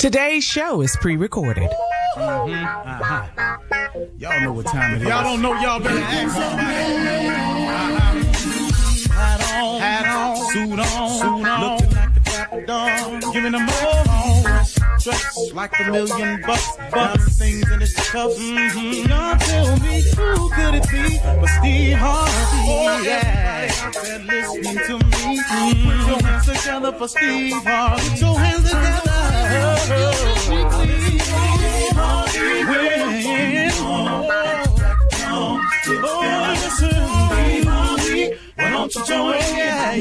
Today's show is pre-recorded. Y'all know what time it is. Y'all don't know, y'all better ask somebody. Hat on, suit on, looking like the Dapper Dawn, giving them all dressed like $1 million bucks, things in his cuffs. Y'all tell me who could it be but Steve Harvey? Oh yeah, they're listening to me. Put your hands together for Steve Harvey. Put your hands together. Steve Harvey, listen, Steve Harvey, why don't you join? Yeah.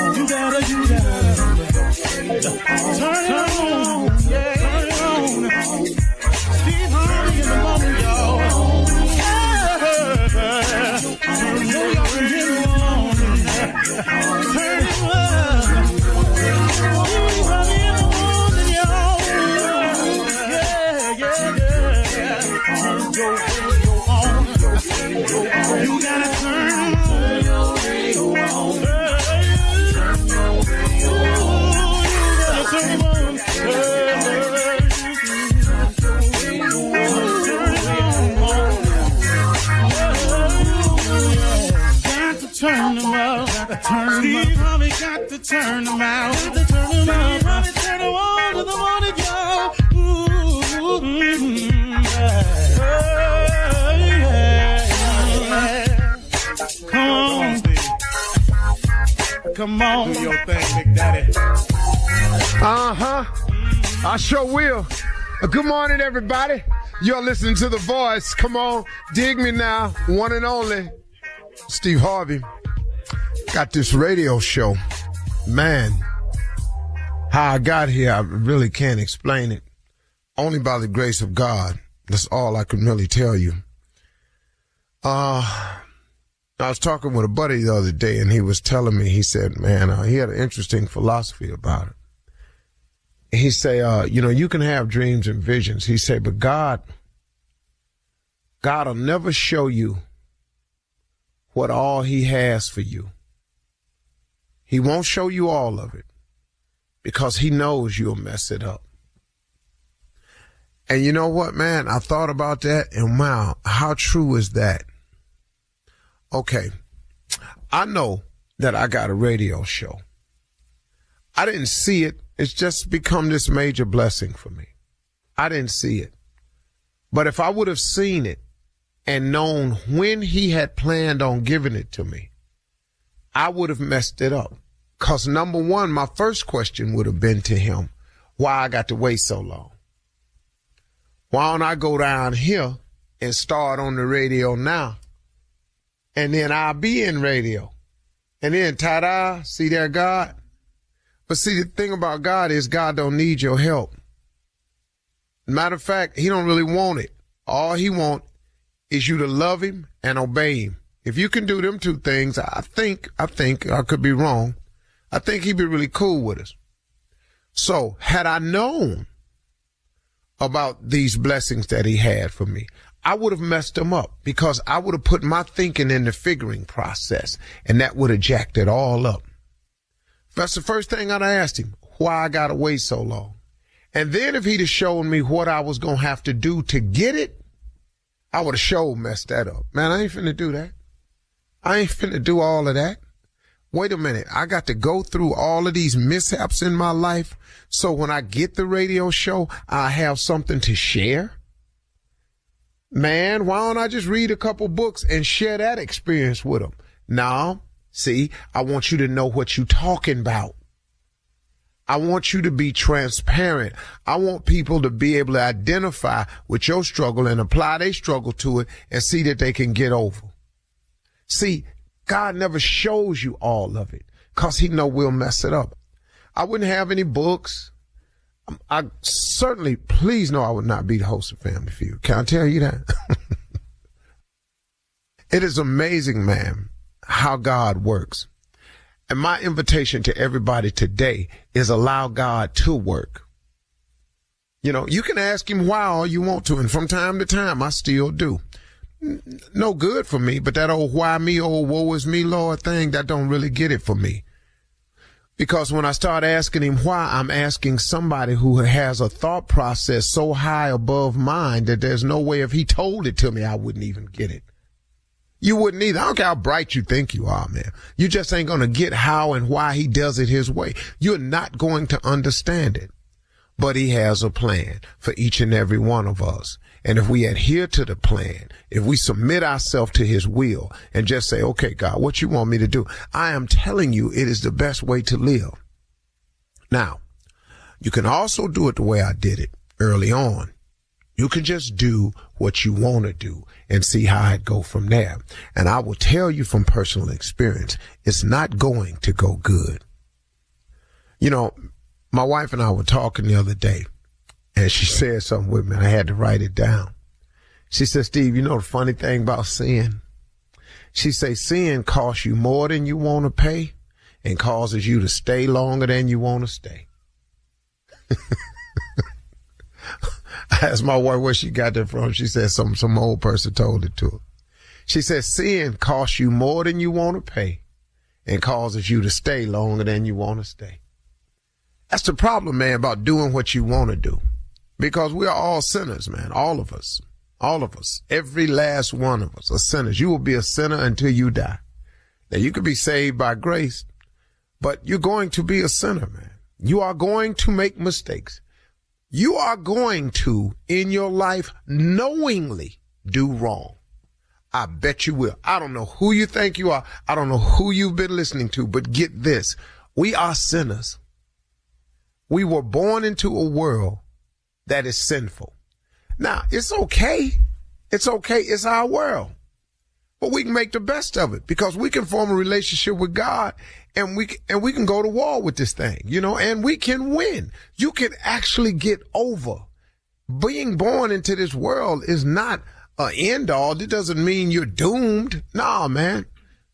You gotta turn on, turn on. Steve Harvey in the moment, y'all. Turn it on. Turn it on. Steve Harvey in the morning, y'all. Yeah. You gotta turn your radio on. Turn them out. Steve Harvey got to turn them out. Steve Harvey turn them on to the morning, y'all. Come on. Do your thing, Big Daddy. I sure will. Good morning, everybody. You're listening to The Voice. Come on, dig me now. One and only Steve Harvey. Got this radio show. Man, how I got here, I really can't explain it. Only by the grace of God. That's all I can really tell you. I was talking with a buddy the other day, and he was telling me, he said, man, he had an interesting philosophy about it. He say, you can have dreams and visions. He said, but God will never show you what all he has for you. He won't show you all of it because he knows you'll mess it up. And you know what, man? I thought about that, and wow, how true is that? Okay, I know that I got a radio show. I didn't see it. It's just become this major blessing for me. I didn't see it. But if I would have seen it and known when he had planned on giving it to me, I would have messed it up. Because number one, my first question would have been to him, why I got to wait so long? Why don't I go down here and start on the radio now? And then I'll be in radio. And then, ta-da, see there, God? But see, the thing about God is God don't need your help. Matter of fact, he don't really want it. All he want is you to love him and obey him. If you can do them two things, I think, I could be wrong. I think he'd be really cool with us. So had I known about these blessings that he had for me, I would have messed them up because I would have put my thinking in the figuring process, and that would have jacked it all up. That's the first thing I'd have asked him, why I got to wait so long. And then if he'd have shown me what I was going to have to do to get it, I would have sure messed that up. Man, I ain't finna do that. I ain't finna do all of that. Wait a minute. I got to go through all of these mishaps in my life so when I get the radio show, I have something to share. Man, why don't I just read a couple books and share that experience with them? Now, see, I want you to know what you're talking about. I want you to be transparent. I want people to be able to identify with your struggle and apply their struggle to it and see that they can get over. See, God never shows you all of it because he know we'll mess it up. I wouldn't have any books. I certainly, please know I would not be the host of Family Feud. Can I tell you that? It is amazing, man, how God works. And my invitation to everybody today is allow God to work. You know, you can ask him why all you want to, and from time to time, I still do. No good for me, but that old why me, old woe is me, Lord thing, that don't really get it for me. Because when I start asking him why, I'm asking somebody who has a thought process so high above mine that there's no way if he told it to me, I wouldn't even get it. You wouldn't either. I don't care how bright you think you are, man. You just ain't going to get how and why he does it his way. You're not going to understand it. But he has a plan for each and every one of us. And if we adhere to the plan, if we submit ourselves to his will and just say, okay, God, what you want me to do? I am telling you it is the best way to live. Now, you can also do it the way I did it early on. You can just do what you want to do and see how it go from there. And I will tell you from personal experience, it's not going to go good. You know, my wife and I were talking the other day, and she said something with me, and I had to write it down. She said, Steve, you know the funny thing about sin? She said, sin costs you more than you want to pay and causes you to stay longer than you want to stay. I asked my wife where she got that from. She said some old person told it to her. She said, sin costs you more than you want to pay and causes you to stay longer than you want to stay. That's the problem, man, about doing what you want to do. Because we are all sinners, man. All of us. All of us. Every last one of us are sinners. You will be a sinner until you die. Now, you could be saved by grace, but you're going to be a sinner, man. You are going to make mistakes. You are going to, in your life, knowingly do wrong. I bet you will. I don't know who you think you are. I don't know who you've been listening to, but get this. We are sinners. We were born into a world that is sinful. Now, it's okay. It's okay. It's our world. But we can make the best of it because we can form a relationship with God and we can go to war with this thing, you know, and we can win. You can actually get over. Being born into this world is not an end all. It doesn't mean you're doomed. Nah, man.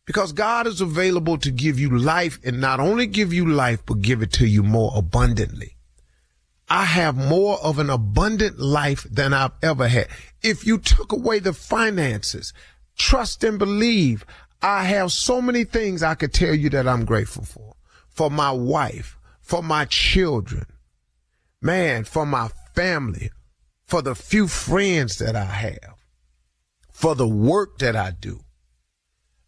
Because God is available to give you life, and not only give you life, but give it to you more abundantly. I have more of an abundant life than I've ever had. If you took away the finances, trust and believe, I have so many things I could tell you that I'm grateful for my wife, for my children, man, for my family, for the few friends that I have, for the work that I do.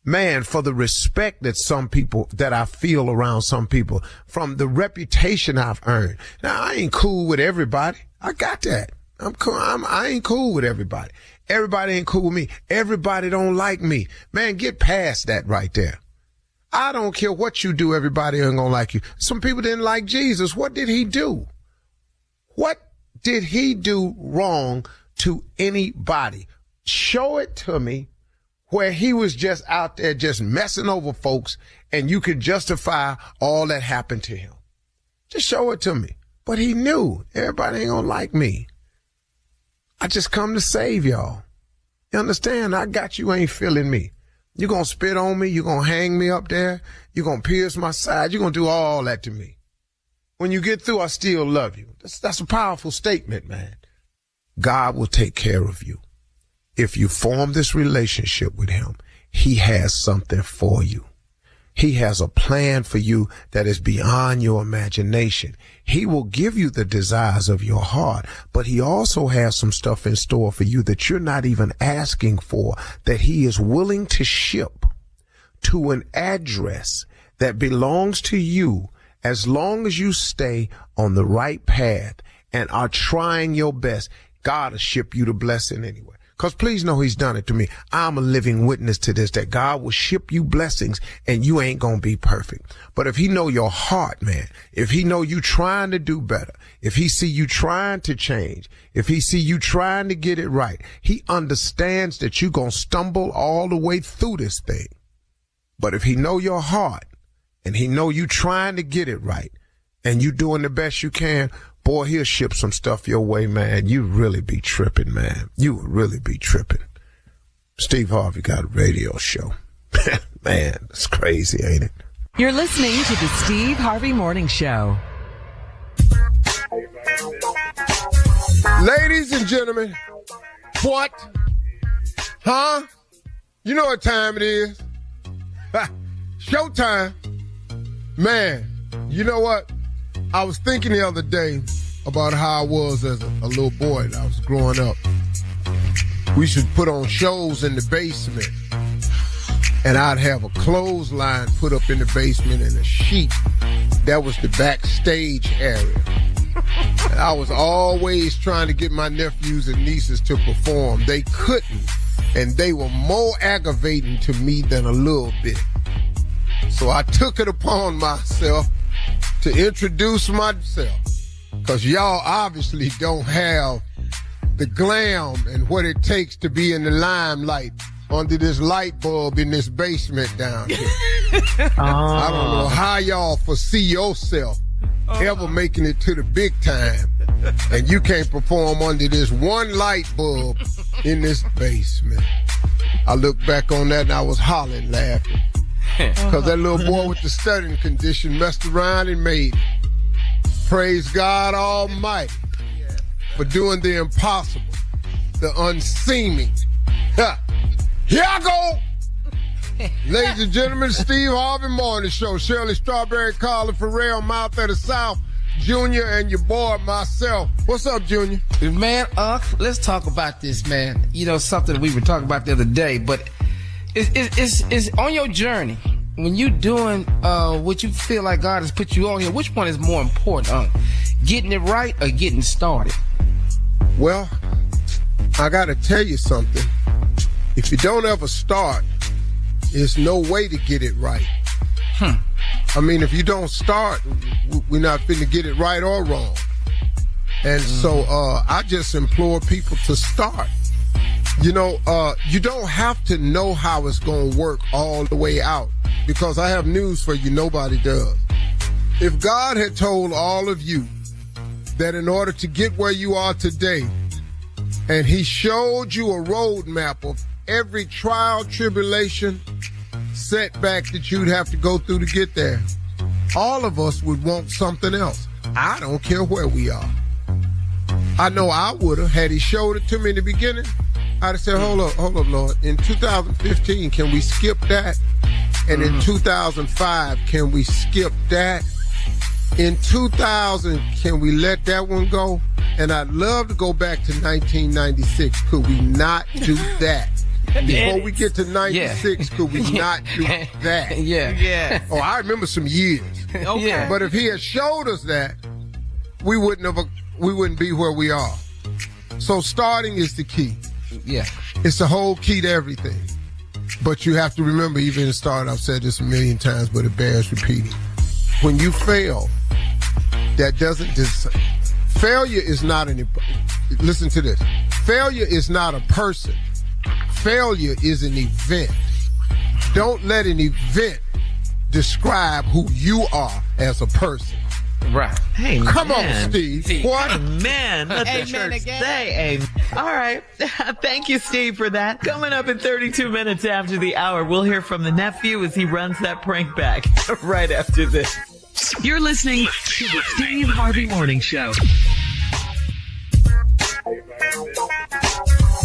Man, for the respect that I feel around some people, from the reputation I've earned. Now, I ain't cool with everybody. I got that. I'm cool. I ain't cool with everybody. Everybody ain't cool with me. Everybody don't like me. Man, get past that right there. I don't care what you do. Everybody ain't gonna like you. Some people didn't like Jesus. What did he do? What did he do wrong to anybody? Show it to me. Where he was just out there just messing over folks and you could justify all that happened to him. Just show it to me. But he knew everybody ain't gonna like me. I just come to save y'all. You understand? I got you, ain't feeling me. You're gonna spit on me. You're gonna hang me up there. You're gonna pierce my side. You're gonna do all that to me. When you get through, I still love you. That's a powerful statement, man. God will take care of you. If you form this relationship with him, he has something for you. He has a plan for you that is beyond your imagination. He will give you the desires of your heart, but he also has some stuff in store for you that you're not even asking for, that he is willing to ship to an address that belongs to you as long as you stay on the right path and are trying your best. God will ship you the blessing anyway. Because please know he's done it to me. I'm a living witness to this, that God will ship you blessings and you ain't going to be perfect. But if he know your heart, man, if he know you trying to do better, if he see you trying to change, if he see you trying to get it right, he understands that you going to stumble all the way through this thing. But if he know your heart and he know you trying to get it right and you doing the best you can, boy, he'll ship some stuff your way, man. You really be tripping, man. You would really be tripping. Steve Harvey got a radio show. Man, it's crazy, ain't it? You're listening to the Steve Harvey Morning Show. Ladies and gentlemen, what? Huh? You know what time it is? Showtime. Man, you know what? I was thinking the other day about how I was as a little boy that I was growing up. We should put on shows in the basement, and I'd have a clothesline put up in the basement and a sheet. That was the backstage area. And I was always trying to get my nephews and nieces to perform. They couldn't, and they were more aggravating to me than a little bit. So I took it upon myself to introduce myself, because y'all obviously don't have the glam and what it takes to be in the limelight under this light bulb in this basement down here. I don't know how y'all foresee yourself ever making it to the big time, and you can't perform under this one light bulb in this basement. I look back on that and I was hollering, laughing, because that little boy with the stuttering condition messed around and made it. Praise God Almighty for doing the impossible, the unseeming. Here I go. Ladies and gentlemen, Steve Harvey Morning Show. Shirley Strawberry, Carla Farrell, Mouth of the South, Junior, and your boy, myself. What's up, Junior? Man, let's talk about this, man. You know, something we were talking about the other day, but it's on your journey. When you doing what you feel like God has put you on here, which one is more important? Getting it right or getting started? Well, I got to tell you something. If you don't ever start, there's no way to get it right. I mean, if you don't start, we're not finna get it right or wrong. And so I just implore people to start. You know, you don't have to know how it's going to work all the way out, because I have news for you, nobody does. If God had told all of you that in order to get where you are today, and he showed you a roadmap of every trial, tribulation, setback that you'd have to go through to get there, all of us would want something else. I don't care where we are. I know I would have, had he showed it to me in the beginning, I'd have said, hold up, Lord. In 2015, can we skip that? And in 2005, can we skip that? In 2000, can we let that one go? And I'd love to go back to 1996. Could we not do that? Before we get to 96, could we not do that? Yeah. Oh, I remember some years. Okay. Yeah. But if he had showed us that, we wouldn't be where we are. So starting is the key. Yeah. It's the whole key to everything. But you have to remember, even in the start, I've said this a million times, but it bears repeating. When you fail, that doesn't failure is not listen to this. Failure is not a person. Failure is an event. Don't let an event describe who you are as a person. Right. Hey, Come on, Steve. What? Man, let the church say amen. All right. Thank you, Steve, for that. Coming up in 32 minutes after the hour, we'll hear from the nephew as he runs that prank back right after this. You're listening to the Steve Harvey Morning Show.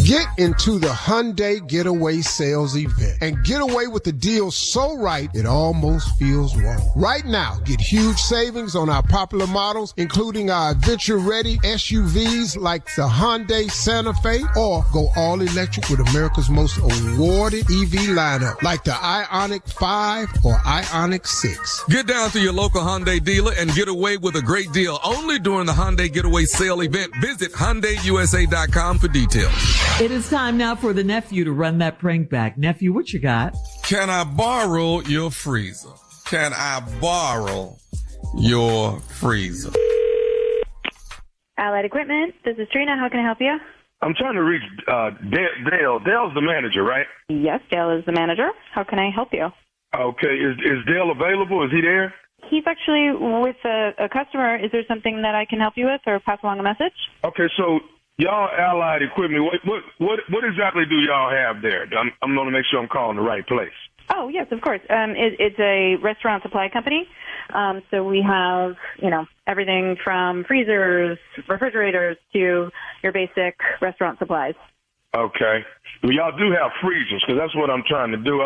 Get into the Hyundai Getaway Sales Event and get away with the deal so right it almost feels wrong. Right now, get huge savings on our popular models, including our adventure-ready SUVs like the Hyundai Santa Fe, or go all-electric with America's most awarded EV lineup like the Ioniq 5 or Ioniq 6. Get down to your local Hyundai dealer and get away with a great deal only during the Hyundai Getaway Sale Event. Visit HyundaiUSA.com for details. It is time now for the nephew to run that prank back. Nephew, what you got? Can I borrow your freezer? Can I borrow your freezer? Allied Equipment, this is Trina. How can I help you? I'm trying to reach Dale. Dale's the manager, right? Yes, Dale is the manager. How can I help you? Okay. Is Dale available? Is he there? He's actually with a customer. Is there something that I can help you with or pass along a message? Okay, so y'all Allied Equipment, what exactly do y'all have there? I'm going to make sure I'm calling the right place. Oh, yes, of course. It's a restaurant supply company. So we have, everything from freezers, refrigerators to your basic restaurant supplies. Okay. Well, y'all do have freezers, because that's what I'm trying to do.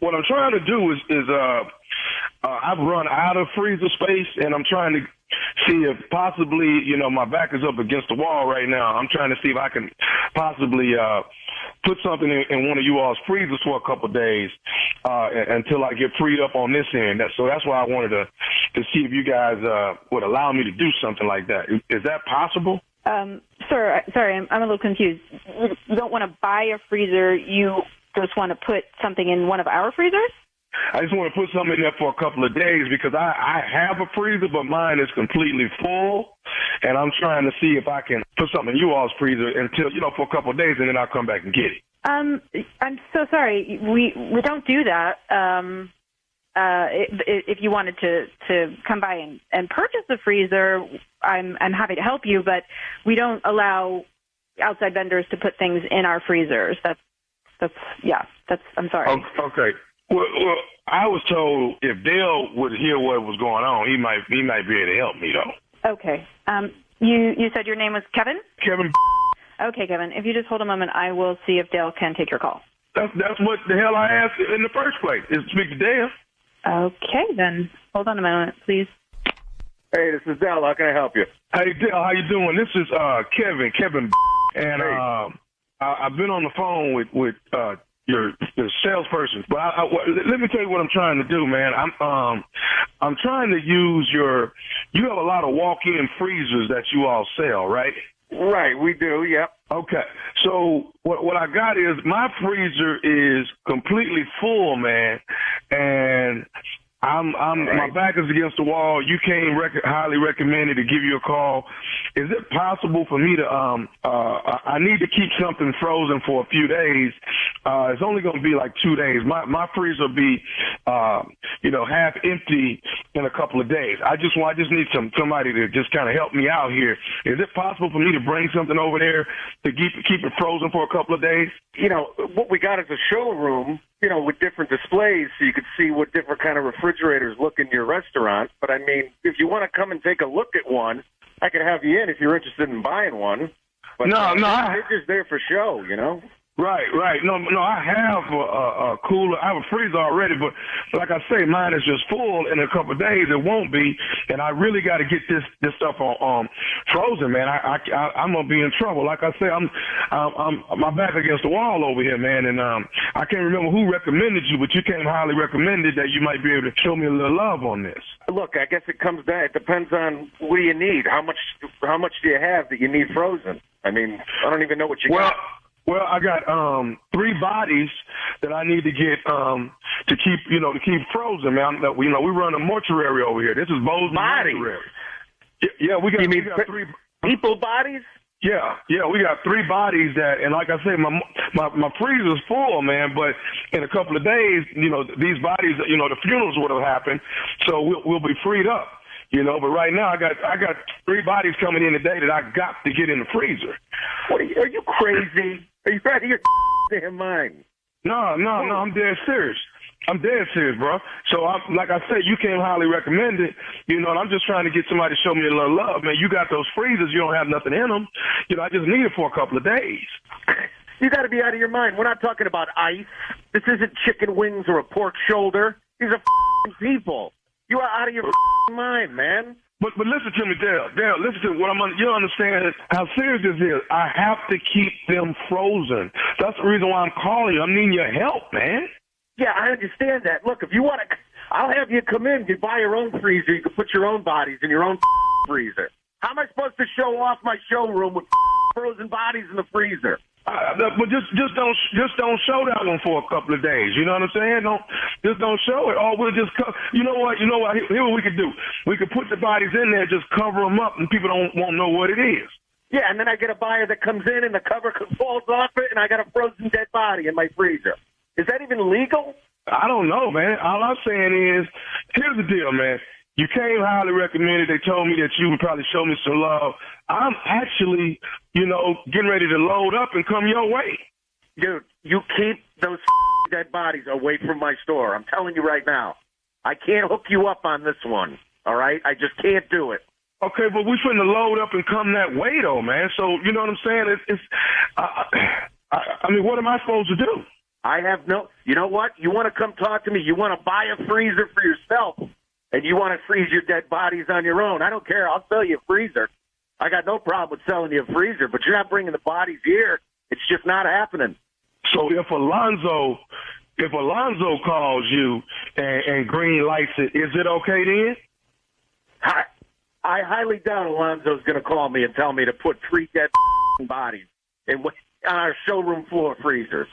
What I'm trying to do is I've run out of freezer space, and I'm trying to see if possibly, my back is up against the wall right now. I'm trying to see if I can possibly put something in one of you all's freezers for a couple of days until I get freed up on this end. So that's why I wanted to see if you guys would allow me to do something like that. Is that possible? Sir, sorry, I'm a little confused. You don't want to buy a freezer. You just want to put something in one of our freezers? I just want to put something in there for a couple of days because I have a freezer, but mine is completely full, and I'm trying to see if I can put something in you all's freezer until, for a couple of days, and then I'll come back and get it. I'm so sorry. We don't do that. If you wanted to come by and purchase a freezer, I'm happy to help you, but we don't allow outside vendors to put things in our freezers. I'm sorry. Okay. Well, I was told if Dale would hear what was going on, he might be able to help me, though. Okay. You said your name was Kevin? Kevin. Okay, Kevin. If you just hold a moment, I will see if Dale can take your call. That's what the hell I asked in the first place, is to speak to Dale. Okay, then. Hold on a moment, please. Hey, this is Dale. How can I help you? Hey, Dale, how you doing? This is Kevin, and I've been on the phone with your salesperson. But let me tell you what I'm trying to do, man. I'm trying to use you have a lot of walk-in freezers that you all sell, right? Right, we do, yep. Okay. So what I got is my freezer is completely full, man, and my back is against the wall. You came highly recommended to give you a call. Is it possible for me to I need to keep something frozen for a few days. It's only going to be like 2 days. My freezer will be half empty in a couple of days. I just need somebody to just kind of help me out here. Is it possible for me to bring something over there to keep it frozen for a couple of days? What we got is a showroom, with different displays so you could see what different kind of refrigerators look in your restaurant. But, I mean, if you want to come and take a look at one, I could have you in if you're interested in buying one. But they're just there for show, Right. No, I have a cooler. I have a freezer already, but like I say, mine is just full. In a couple of days, it won't be, and I really got to get this stuff on frozen, man. I'm gonna be in trouble. Like I say, I'm my back against the wall over here, man, and I can't remember who recommended you, but you came highly recommended that you might be able to show me a little love on this. Look, I guess it comes down. It depends on what do you need. How much do you have that you need frozen? I mean, I don't even know what you got. Well, I got 3 bodies that I need to get to keep frozen, man. We run a mortuary over here. This is Bozeman Mortuary. Yeah, we got 3 people bodies. Yeah, we got 3 bodies and like I say, my freezer's full, man. But in a couple of days, these bodies, the funerals would have happened, so we'll be freed up. But right now I got 3 bodies coming in today that I got to get in the freezer. What are you crazy? Are you out of your damn mind? No, I'm dead serious. I'm dead serious, bro. So, like I said, you came highly recommended, and I'm just trying to get somebody to show me a little love, man. You got those freezers, you don't have nothing in them. I just need it for a couple of days. You got to be out of your mind. We're not talking about ice. This isn't chicken wings or a pork shoulder. These are people. You are out of your mind, man. But listen to me, Dale. Listen to what you don't understand how serious this is. I have to keep them frozen. That's the reason why I'm calling you. I'm needing your help, man. Yeah, I understand that. Look, if you want to, I'll have you come in. You buy your own freezer. You can put your own bodies in your own freezer. How am I supposed to show off my showroom with frozen bodies in the freezer? But just don't show that one for a couple of days. You know what I'm saying? Don't show it. Or we'll just you know what? Here's what we could do. We could put the bodies in there, just cover them up, and people won't know what it is. Yeah, and then I get a buyer that comes in and the cover falls off it, and I got a frozen dead body in my freezer. Is that even legal? I don't know, man. All I'm saying is, here's the deal, man. You came highly recommended. They told me that you would probably show me some love. I'm actually, getting ready to load up and come your way. Dude, you keep those dead bodies away from my store. I'm telling you right now. I can't hook you up on this one, all right? I just can't do it. Okay, but we finna load up and come that way, though, man. So, you know what I'm saying? I mean, what am I supposed to do? I have you know what? You want to come talk to me? You want to buy a freezer for yourself, and you want to freeze your dead bodies on your own. I don't care. I'll sell you a freezer. I got no problem with selling you a freezer, but you're not bringing the bodies here. It's just not happening. So if Alonzo calls you and green lights it, is it okay then? I highly doubt Alonzo's going to call me and tell me to put 3 dead bodies on our showroom floor freezers.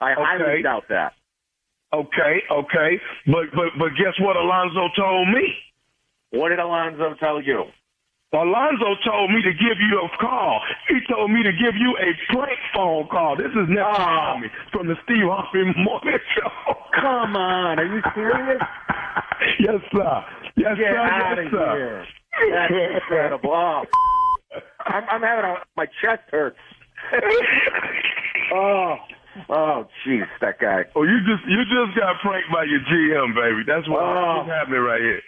I highly doubt that. Okay. But guess what Alonzo told me? What did Alonzo tell you? Alonzo told me to give you a call. He told me to give you a prank phone call. This is Nephew from the Steve Harvey Morning Show. Come on. Are you serious? Yes, sir. Yes, Get sir. out Yes, of sir. here. That's incredible. Oh, I'm having my chest hurts. Oh, jeez, that guy. Oh, you just got pranked by your GM, baby. That's what's happening right here.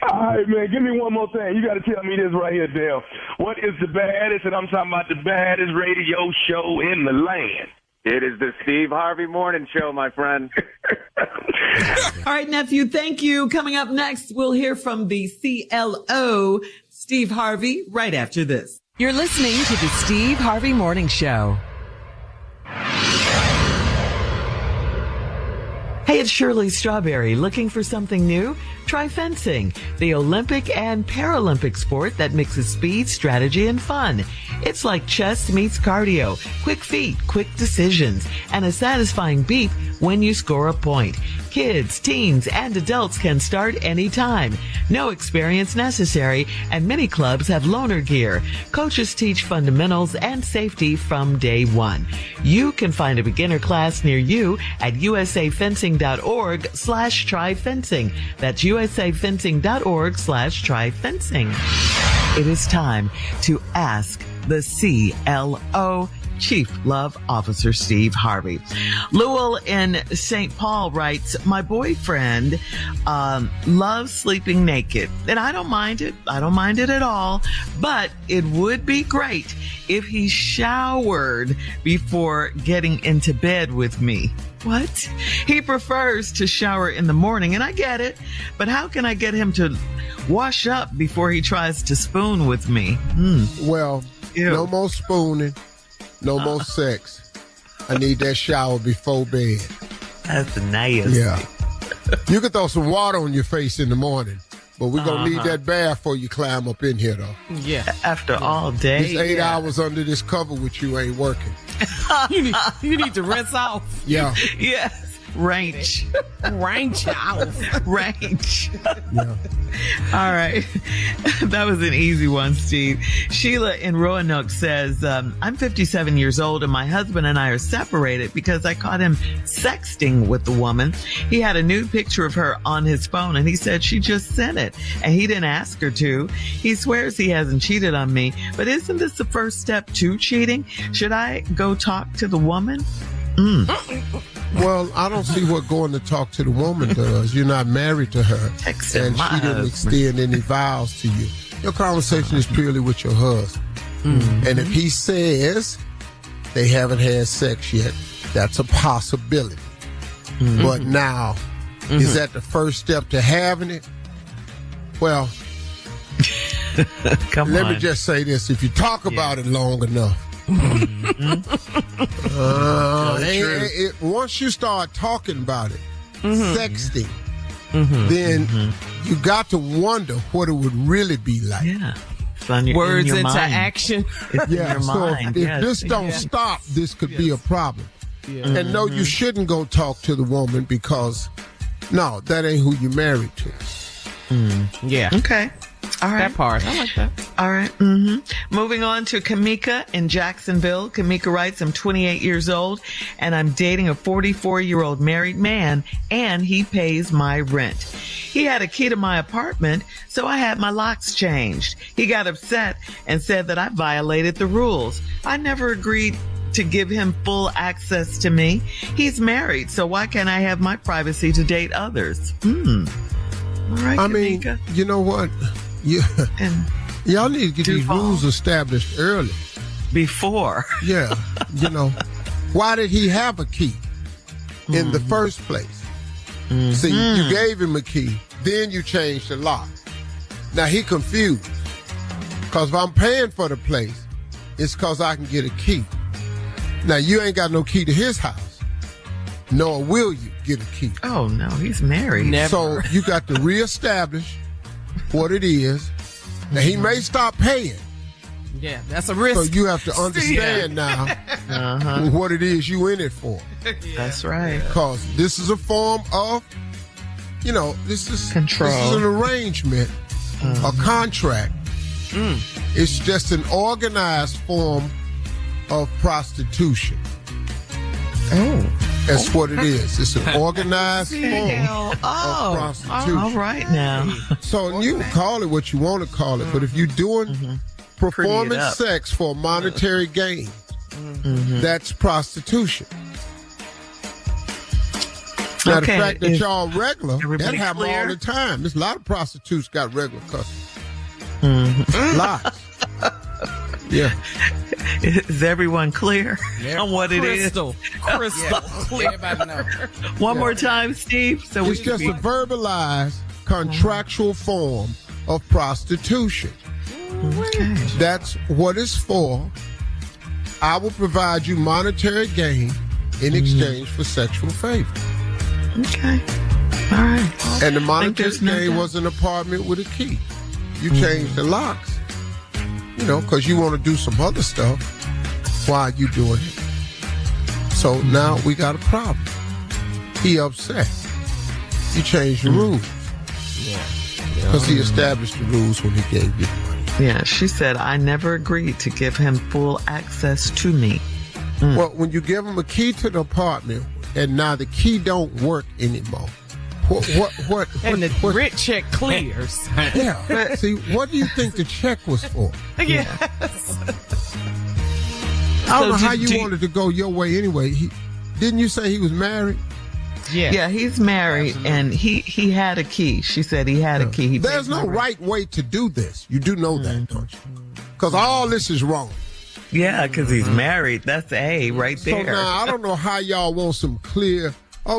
All right, man, give me one more thing. You got to tell me this right here, Dale. What is the baddest, and I'm talking about the baddest radio show in the land? It is the Steve Harvey Morning Show, my friend. All right, nephew, thank you. Coming up next, we'll hear from the CLO, Steve Harvey, right after this. You're listening to the Steve Harvey Morning Show. Hey, it's Shirley Strawberry. Looking for something new? Try fencing, the Olympic and Paralympic sport that mixes speed, strategy, and fun. It's like chess meets cardio, quick feet, quick decisions, and a satisfying beat when you score a point. Kids, teens, and adults can start anytime. No experience necessary, and many clubs have loaner gear. Coaches teach fundamentals and safety from day one. You can find a beginner class near you at usafencing.org/tryfencing. That's usafencing.org/tryfencing. It is time to ask the CLO, Chief Love Officer Steve Harvey. Lowell in St. Paul writes, my boyfriend loves sleeping naked, and I don't mind it. I don't mind it at all, but it would be great if he showered before getting into bed with me. What? He prefers to shower in the morning, and I get it, but how can I get him to wash up before he tries to spoon with me? Well, no more spooning. No more sex. I need that shower before bed. That's nasty. Yeah. You can throw some water on your face in the morning, but we're going to need that bath before you climb up in here, though. Yeah. After all day. These 8 hours under this cover with you ain't working. You need to rinse off. Yeah. Yes. Range out. Range. Yeah. All right. That was an easy one, Steve. Sheila in Roanoke says, I'm 57 years old and my husband and I are separated because I caught him sexting with the woman. He had a nude picture of her on his phone and he said she just sent it and he didn't ask her to. He swears he hasn't cheated on me, but isn't this the first step to cheating? Should I go talk to the woman? Well, I don't see what going to talk to the woman does. You're not married to her. And she didn't extend any vows to you. Your conversation is purely with your husband. And if he says they haven't had sex yet, that's a possibility. But now, is that the first step to having it? Well, let me just say this. If you talk about it long enough, once you start talking about it, sexting, then you got to wonder what it would really be like. Yeah. Words into mind. action. Yeah, so if this don't stop, this could be a problem. And no, you shouldn't go talk to the woman because, no, that ain't who you're married to. Yeah. Okay. All right. That part. I like that. All right. Moving on to Kamika in Jacksonville. Kamika writes, I'm 28 years old and I'm dating a 44-year-old married man and he pays my rent. He had a key to my apartment, so I had my locks changed. He got upset and said that I violated the rules. I never agreed to give him full access to me? He's married, so why can't I have my privacy to date others? All right, I mean, Kanika. you know what? And Y'all need to get these Duval. rules established early. before. Yeah, why did he have a key in the first place? See, you gave him a key, then you changed the lock. Now he confused. Because if I'm paying for the place, it's because I can get a key. Now you ain't got no key to his house, nor will you get a key. Oh, no, he's married. Never. So you got to reestablish what it is. Now he may stop paying. Yeah, that's a risk. So you have to understand now what it is you in it for. That's right. Because this is a form of, this is Control. This is an arrangement, a contract. It's just an organized form of prostitution. That's what it is. It's an organized form of prostitution. All right now. So you can call it what you want to call it, but if you're doing performing up. sex for monetary gain, that's prostitution. Now, Okay, the fact that is y'all regular, that everybody happen clear? all the time. There's a lot of prostitutes got regular customers. Lots. Yeah. Is everyone clear on what it is? Crystal clear. Everybody know. One more time, Steve. So It's just a verbalized contractual form of prostitution. That's what it's for. I will provide you monetary gain in exchange for sexual favor. Okay. All right. And the monetary there's no gain doubt. was an apartment with a key. You changed the locks, because you want to do some other stuff while you doing it. So now we got a problem. He upset. You changed the rules. Because he established the rules when he gave you the money. Yeah, she said, I never agreed to give him full access to me. Well, when you give him a key to the apartment and now the key don't work anymore, what And the rent check clears. yeah. See, what do you think the check was for? Yes. I don't know So how you wanted to go your way anyway. Didn't you say he was married? Yeah, he's married, and he had a key. She said he had a key. He There's paid no for it. right way to do this. You do know that, don't you? Because all this is wrong. Yeah, because he's married. That's A right So there. now I don't know how y'all want some clear,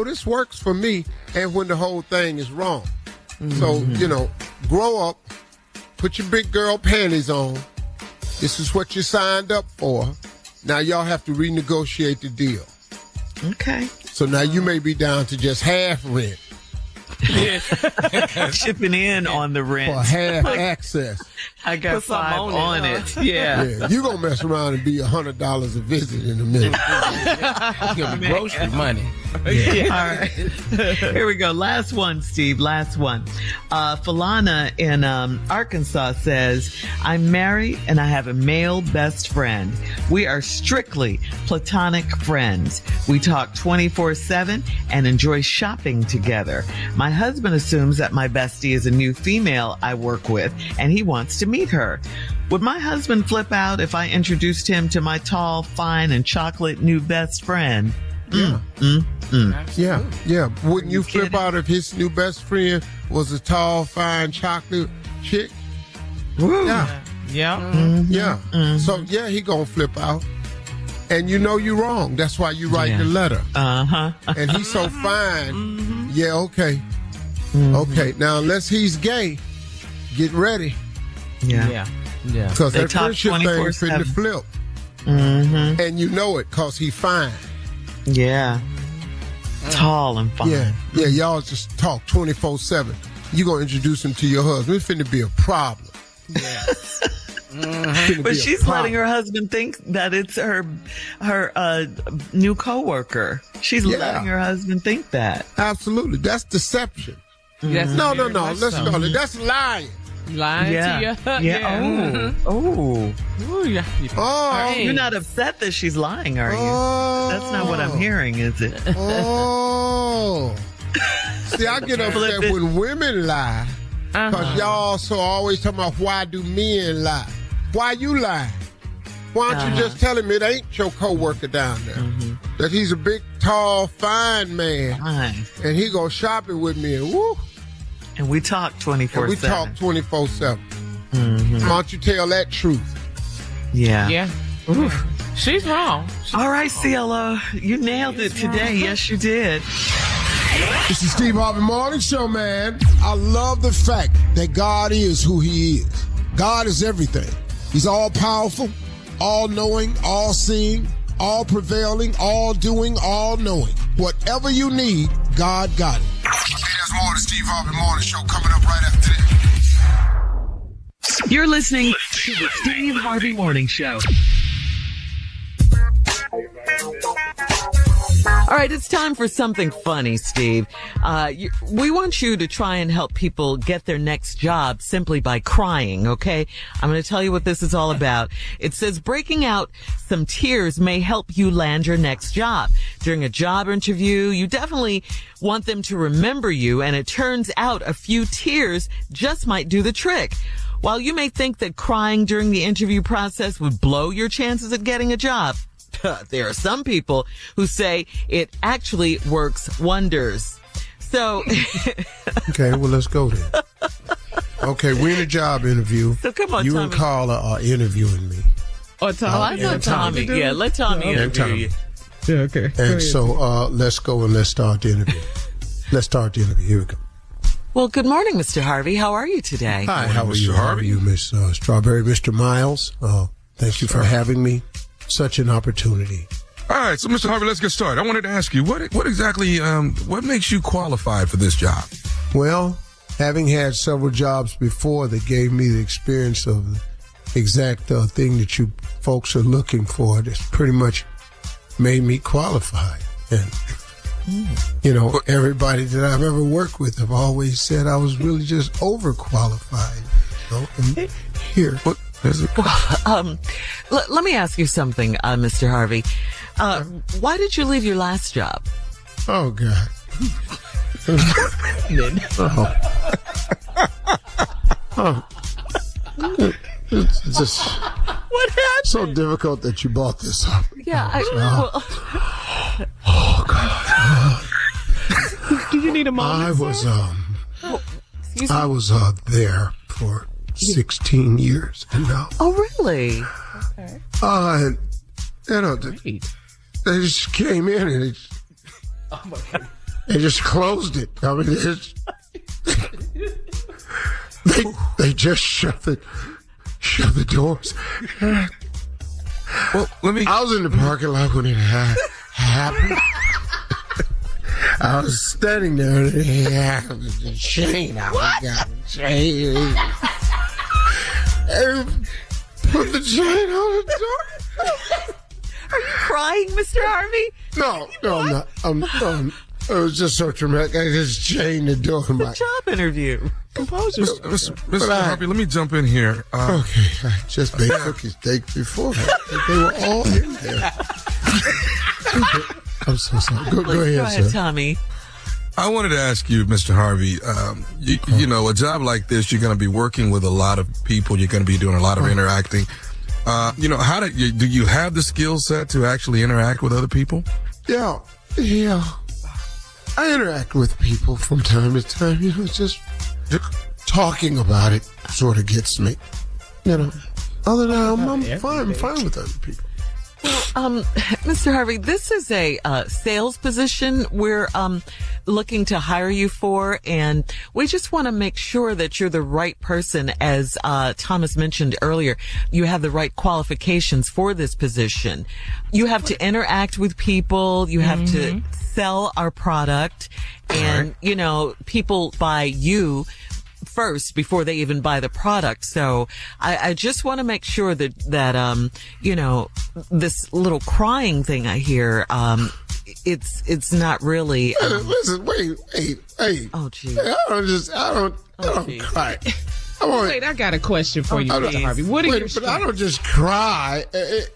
this works for me, and when the whole thing is wrong. So, grow up, put your big girl panties on. This is what you signed up for. Now y'all have to renegotiate the deal. Okay. So now you may be down to just half rent Chipping in on the rent. for half access. I got Put something 5 on on it, it. Yeah. Yeah, you gonna mess around and be $100 a visit in a minute. It's gonna be grocery money. All right. Here we go. Last one, Steve. Last one. Falana in Arkansas says, I'm married and I have a male best friend. We are strictly platonic friends. We talk 24/7 and enjoy shopping together. My husband assumes that my bestie is a new female I work with and he wants to meet her. Would my husband flip out if I introduced him to my tall, fine, and chocolate new best friend? Yeah. Wouldn't you flip kidding? out if his new best friend was a tall, fine chocolate chick? Woo. Yeah. Yeah. Yeah. So, yeah, he gonna flip out. And you know you're wrong. That's why you write the letter. Uh-huh. And he's so fine. Yeah, okay. Okay, now unless he's gay, get ready. Yeah. Because They that talk friendship thing 24/7. finna flip. And you know it because he fine. Yeah. Tall and fine. Yeah, y'all just talk 24/7. You gonna introduce him to your husband. It's finna be a problem. But she's letting her husband think that it's her new coworker. She's letting her husband think that. Absolutely. That's deception. Yes, No. very much Let's so. call it. That's lying. Lying Yeah. to you. Yeah. Oh. Ooh, yeah. Oh. You're not upset that she's lying, are you? Oh. That's not what I'm hearing, is it? Oh. See, I get upset Flip it. when women lie. Because y'all so always talking about why do men lie. Why you lie? Why don't you just tell him it ain't your coworker down there? Mm-hmm. That he's a big, tall, fine man. Fine. And he go shopping with me and woo. And we talk 24/7. And we talk 24/7. Mm-hmm. Why don't you tell that truth? Yeah. Yeah. Oof. She's wrong. All right, CLO. You nailed it today. Yes, you did. This is Steve Harvey Morning Show, man. I love the fact that God is who he is. God is everything. He's all powerful, all knowing, all seeing, all prevailing, all doing, all knowing. Whatever you need, God got it. Hey, there's more of the Steve Harvey Morning Show coming up right after this. You're listening to the Steve Harvey Morning Show. All right, it's time for something funny, Steve. We want you to try and help people get their next job simply by crying, okay? I'm going to tell you what this is all about. It says breaking out some tears may help you land your next job. During a job interview, you definitely want them to remember you, and it turns out a few tears just might do the trick. While you may think that crying during the interview process would blow your chances of getting a job, there are some people who say it actually works wonders. So, okay, well, let's go then. Okay, we're in a job interview. So come on, you Tommy. and Carla are interviewing me. Or Tommy. let Tommy. Yeah, let Tommy interview you. Yeah, okay. And so let's go and let's start the interview. Let's start the interview. Here we go. Well, good morning, Mr. Harvey. How are you today? Hi, how are Mr. you? How are Harvey? you, Miss Strawberry, Mr. Miles? Thank you for having me. Such an opportunity. All right, so Mr. Harvey, let's get started. I wanted to ask you, what exactly, what makes you qualified for this job? Well, having had several jobs before that gave me the experience of the exact thing that you folks are looking for, that's pretty much made me qualified. And, you know, everybody that I've ever worked with have always said I was really just overqualified. You know? And here. What is it? Let me ask you something, Mr. Harvey. Why did you leave your last job? Oh, God. It's just What happened? so difficult that you brought this up. Yeah, Oh, God. Do you need a moment? I was there for 16 years. And now, Oh, really? and, you know, they just came in and they just closed it. I mean, they just shut the doors. Well, I was in the parking lot when it happened. I was standing there and it happened. The chain. I got the chain. And put the chain on the door. Are you crying, Mr. Harvey? No, I'm not. It was just so traumatic. I just chained the door. It's a job interview. Compose yourself. Mr. Harvey, let me jump in here. Okay, I just baked cookies the day before. They were all in there. I'm so sorry. Go ahead, sir. Tommy. I wanted to ask you, Mr. Harvey, you know, a job like this, you're going to be working with a lot of people. You're going to be doing a lot of interacting. You know, do you have the skill set to actually interact with other people? Yeah. I interact with people from time to time. You know, just talking about it sort of gets me. You know, other than that, I'm fine with other people. Well, Mr. Harvey, this is a sales position we're looking to hire you for, and we just want to make sure that you're the right person. As Thomas mentioned earlier, you have the right qualifications for this position. You have to interact with people. You have to sell our product, and you know, people buy you first before they even buy the product. So I just want to make sure that you know, this little crying thing I hear, it's not really. Listen, wait. Oh, gee. I don't cry. Wait, I got a question for you, Mr. Harvey. What are your but I don't just cry,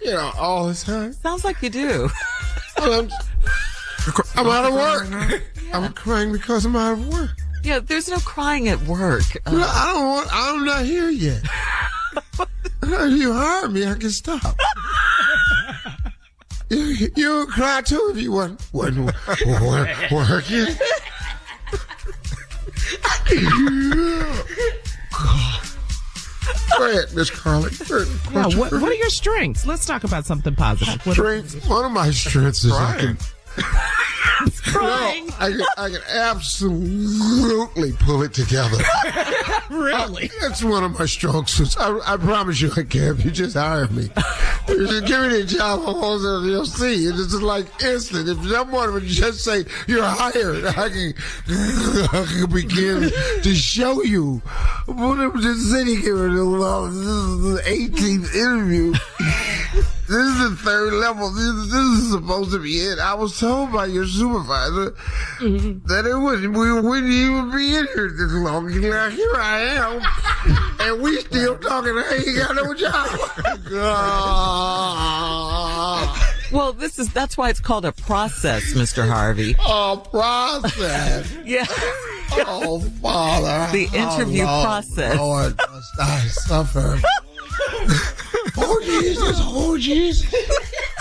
you know, all the time. Sounds like you do. I'm out of work. I'm crying because I'm out of work. Yeah, there's no crying at work. I'm not here yet. If you hire me, I can stop. You would cry too if you wasn't working. Go ahead, Miss Carly. Yeah, what are your strengths? Let's talk about something positive. One of my strengths is Crying. I can absolutely pull it together. Really? That's one of my strong suits. I promise you I can. If you just hire me. You just give me the job, you'll see. It's just like instant. If someone would just say, you're hired, I can begin to show you. But I'm just sitting here, this is the 18th interview. This is the third level. This is supposed to be it. I was told by your supervisor that we wouldn't even be in here this long. Now, here I am, and we still talking. I ain't got no job. Well, that's why it's called a process, Mr. Harvey. A process? Yeah. Oh, Father. The interview process. Lord, must I suffer? Oh, Jesus. Oh, Jesus.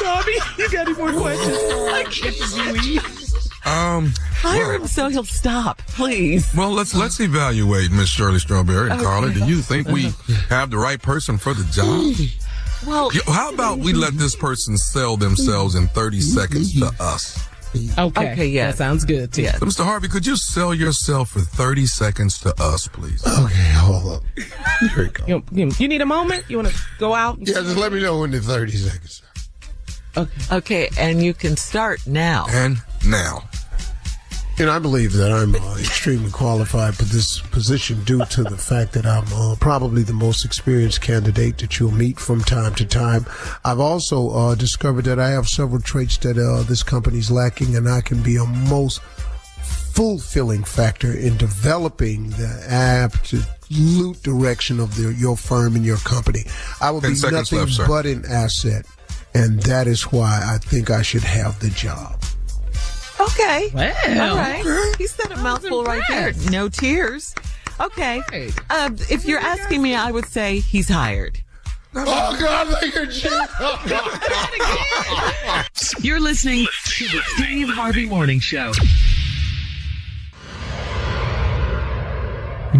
Tommy, you got any more questions? I can't Hire him so he'll stop, please. Well, let's evaluate Miss Shirley Strawberry and Carla. Do you think we have the right person for the job? Well, how about we let this person sell themselves in 30 seconds to us? Okay, yeah. That sounds good, too. So, Mr. Harvey, could you sell yourself for 30 seconds to us, please? Okay, hold up. Here we go. You need a moment? You want to go out? Yeah, just let me know when the 30 seconds. Okay, and you can start now. And now. And I believe that I'm extremely qualified for this position due to the fact that I'm probably the most experienced candidate that you'll meet from time to time. I've also discovered that I have several traits that this company's lacking, and I can be a most fulfilling factor in developing the absolute direction of your firm and your company. I will be nothing but an asset, and that is why I think I should have the job. Okay. Well. All right. He said a mouthful right there. No tears. Okay. If you're asking me, I would say he's hired. Oh, God, look at you. You're listening to the Steve Harvey Morning Show.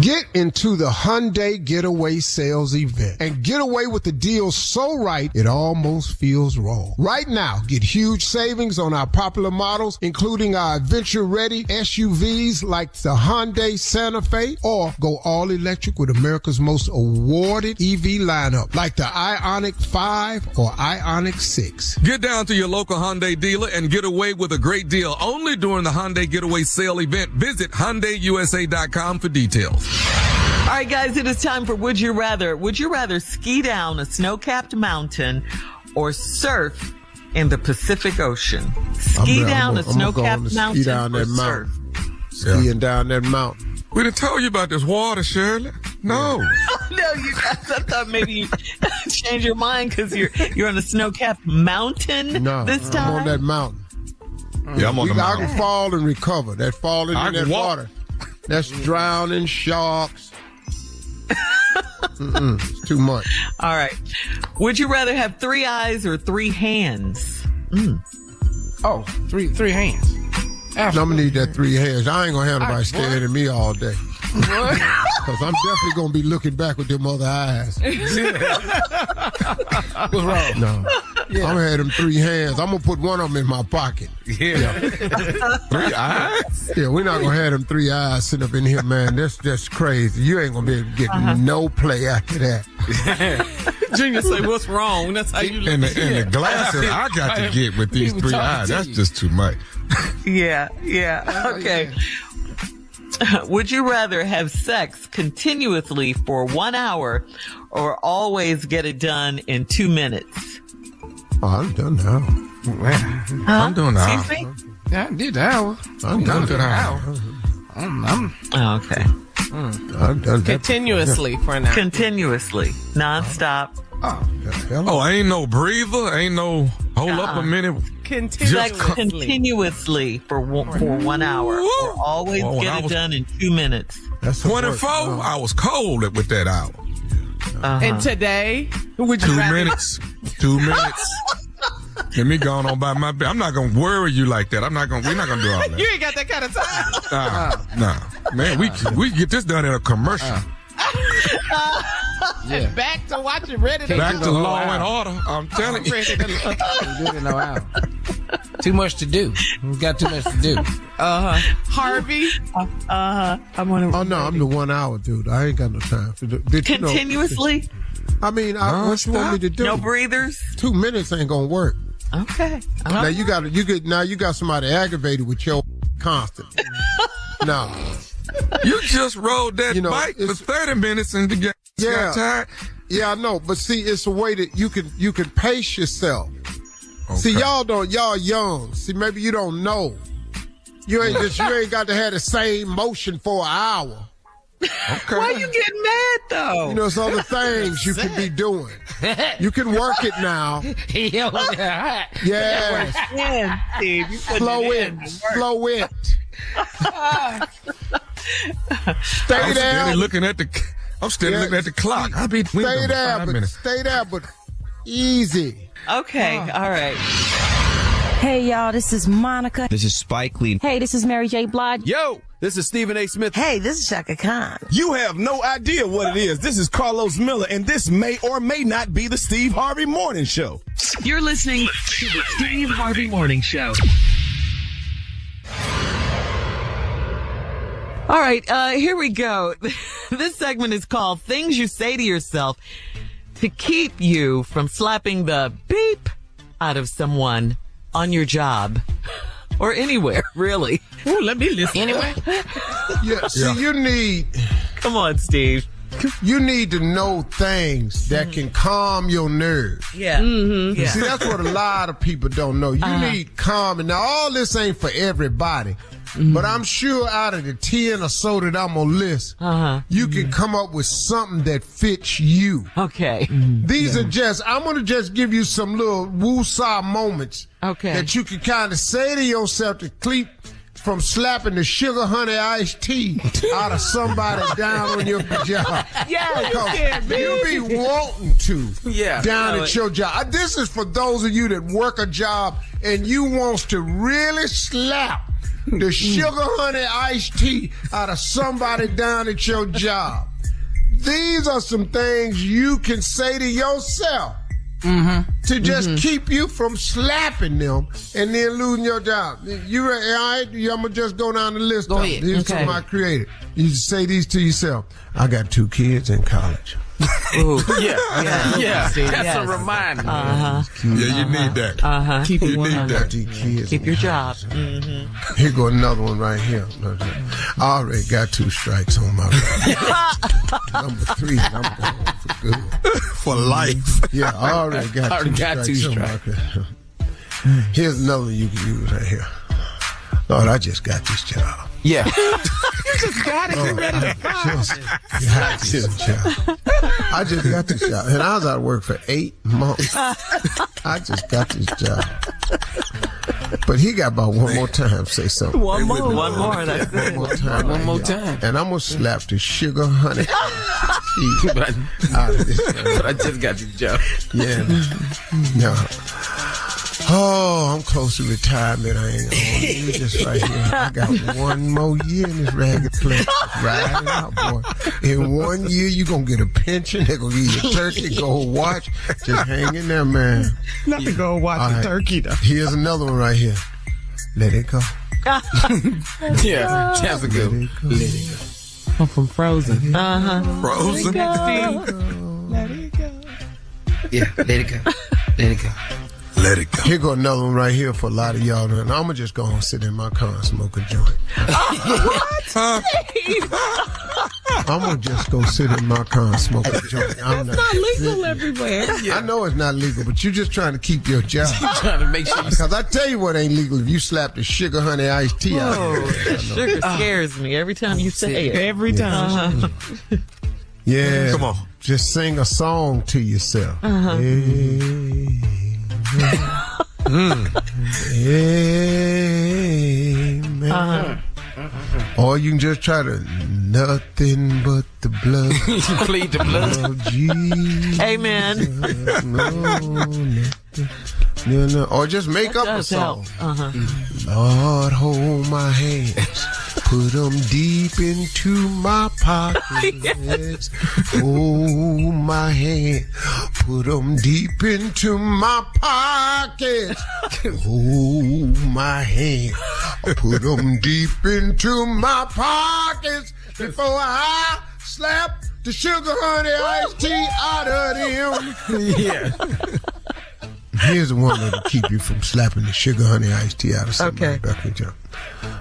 Get into the Hyundai Getaway Sales event and get away with the deal so right it almost feels wrong. Right now, get huge savings on our popular models, including our adventure-ready SUVs like the Hyundai Santa Fe, or go all-electric with America's most awarded EV lineup like the Ioniq 5 or Ioniq 6. Get down to your local Hyundai dealer and get away with a great deal only during the Hyundai Getaway Sale event. Visit HyundaiUSA.com for details. All right, guys, it is time for Would You Rather. Would you rather ski down a snow-capped mountain or surf in the Pacific Ocean? Ski down a snow-capped mountain or surf? Skiing down that mountain. We didn't tell you about this water, Shirley. No. No, you guys, I thought maybe you change your mind because you're on a snow-capped mountain this time. I'm on that mountain. Yeah, I'm on the mountain. I can fall and recover. That falling in that water. That's drowning sharks. It's too much. All right. Would you rather have 3 eyes or 3 hands? Oh, three hands. I'm going to need that 3 hands. I ain't going to have nobody staring at me all day. Because I'm definitely going to be looking back with them other eyes. What's wrong? No. Yeah. I'm going to have them 3 hands. I'm going to put one of them in my pocket. Yeah. 3 eyes? Yeah, we're not going to have them 3 eyes sitting up in here, man. That's just crazy. You ain't going to be able to get no play after that. Junior say, what's wrong? That's how you look. And the glasses I got to get with these 3 eyes, that's just too much. Yeah. Okay. Would you rather have sex continuously for 1 hour or always get it done in 2 minutes? Oh, I'm done now. I'm doing the hour. Excuse me? Yeah, I did the hour. I'm done for the hour. Okay. I'm done. Continuously for an hour. Continuously. Nonstop. Oh, ain't no breather. Ain't no hold up a minute. Continuously for 1 hour. Or always get it done in 2 minutes. That's 24. I was cold with that hour. And today, would you 2 rather? minutes. 2 minutes. Let me go on by my bed. I'm not gonna worry you like that. We're not gonna do all that. You ain't got that kind of time. Nah. Man, we get this done in a commercial. Yeah. Back to watching Ready to Back to Law and Order. I'm telling you. Too much to do. We've got too much to do. Harvey. I'm one of. Oh no, I'm the 1 hour dude. I ain't got no time for Continuously. I mean, what you want me to do? No breathers. 2 minutes ain't gonna work. Okay. Now you got somebody aggravated with your constantly. No. You just rode that bike for 30 minutes and got tired. Yeah, I know. But see, it's a way that you can pace yourself. Okay. See, y'all young. See, maybe you don't know. You ain't got to have the same motion for an hour. Okay. Why you getting mad though? There's other things you can be doing. You can work it now. Yeah. Steve, you Slow it. Stay there. I'm steady looking at the clock. I'll be stay there, but easy. Okay, all right. Hey, y'all, this is Monica. This is Spike Lee. Hey, this is Mary J. Blige. Yo, this is Stephen A. Smith. Hey, this is Shaka Khan. You have no idea what it is. This is Carlos Miller, and this may or may not be the Steve Harvey Morning Show. You're listening to the Steve Harvey Morning Show. All right, here we go. This segment is called Things You Say to Yourself to Keep You from Slapping the Beep out of someone on your job or anywhere, really. Ooh, let me listen. Anyway. You need... Come on, Steve. You need to know things that can calm your nerves. Yeah. Mm-hmm. See, that's what a lot of people don't know. You need calming. Now, all this ain't for everybody. But I'm sure out of the 10 or so that I'm going to list, you can come up with something that fits you. Okay. These are I'm going to just give you some little woo-saw moments that you can kind of say to yourself to keep from slapping the sugar honey iced tea out of somebody down on your job. Yeah, you be wanting to down at your job. This is for those of you that work a job and you wants to really slap the sugar honey iced tea out of somebody down at your job. These are some things you can say to yourself to just keep you from slapping them and then losing your job. You ready? All right? I'm going to just go down the list. Go ahead. Here's some I created. You say these to yourself. I got 2 kids in college. Ooh. Yeah. That's a reminder. Yeah, you need that. Keep it You need that. Keep your job. Here go another one right here. I already got 2 strikes on my record. Number 3, I'm going for good. For life. Yeah, I already got 2 strikes on my record. Here's another one you can use right here. Lord, I just got this job. Yeah. You just got it. You're ready to I just got this job. And I was out of work for 8 months. I just got this job. But he got about one more time to say something. One more. That's it. One more time. And I'm going to slap the sugar honey out of this thing. But I just got this job. Yeah. No. Oh, I'm close to retirement. I ain't gonna just right here. I got 1 more year in this ragged place. Riding out, boy. In 1 year, you gonna get a pension. They're gonna give you a turkey. Go watch. Just hang in there, man. Not to go watch the turkey, though. Here's another one right here. Let it go. Yeah, that's a good one. Let it go. I'm from Frozen. Frozen. Let it go. Yeah, let it go. Let it go. Let it go. Here go another one right here for a lot of y'all. And I'm going to just go and sit in my car and smoke a joint. I'm going to just go sit in my car and smoke a joint. That's not legal everywhere. I know it's not legal, but you're just trying to keep your job. Trying to make sure you... Because I tell you what ain't legal if you slap the sugar honey iced tea out of That sugar scares me every time you say it. Every time. Yeah. Come on. Just sing a song to yourself. Amen. Or you can just try to nothing but the blood. You plead the blood of Jesus. Amen. No, nothing No. Or just make up a song. Lord, hold my hands, put them deep into my pockets. Hold my hand, put them deep into my pockets. Hold my hand, put them deep into my pockets before I slap the sugar honey iced tea out of them. Yeah. Here's the one that'll keep you from slapping the sugar honey iced tea out of somebody. Okay.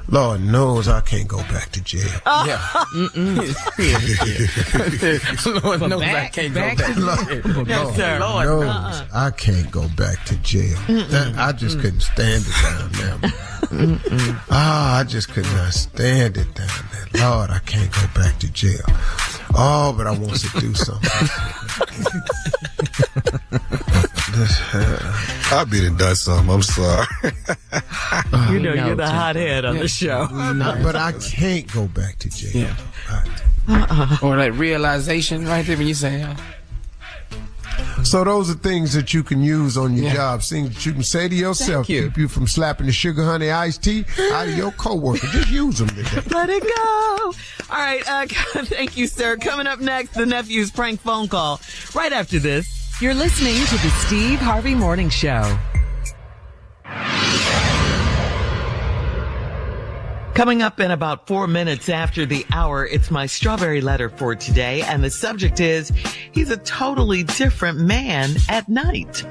Lord knows I can't go back to jail. Yeah. Lord knows I can't go back to jail. Yes, sir. Lord knows I can't go back to jail. I just couldn't stand it down there. I just could not stand it down there. Lord, I can't go back to jail. Oh, but I want to do something. I've been and done something. I'm sorry. You know, you're the hothead on the show. But I can't go back to jail. Yeah. Or that realization right there when you say, So those are things that you can use on your job, things that you can say to yourself, keep you from slapping the sugar honey iced tea out of your coworker. Just use them today. Let it go. All right. Thank you, sir. Coming up next, the nephew's prank phone call. Right after this. You're listening to the Steve Harvey Morning Show. Coming up in about 4 minutes after the hour, it's my strawberry letter for today. And the subject is, he's a totally different man at night.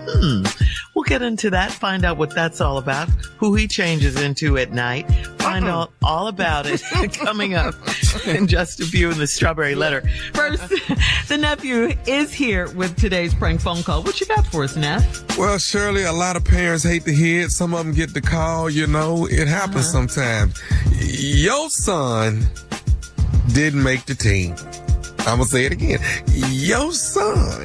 We'll get into that, find out what that's all about, who he changes into at night, find out all about it coming up in just a few in the strawberry letter. First, the nephew is here with today's prank phone call. What you got for us, Neff? Well, Shirley, a lot of parents hate to hear it. Some of them get the call, you know. It happens sometimes. Your son didn't make the team. I'm going to say it again. Your son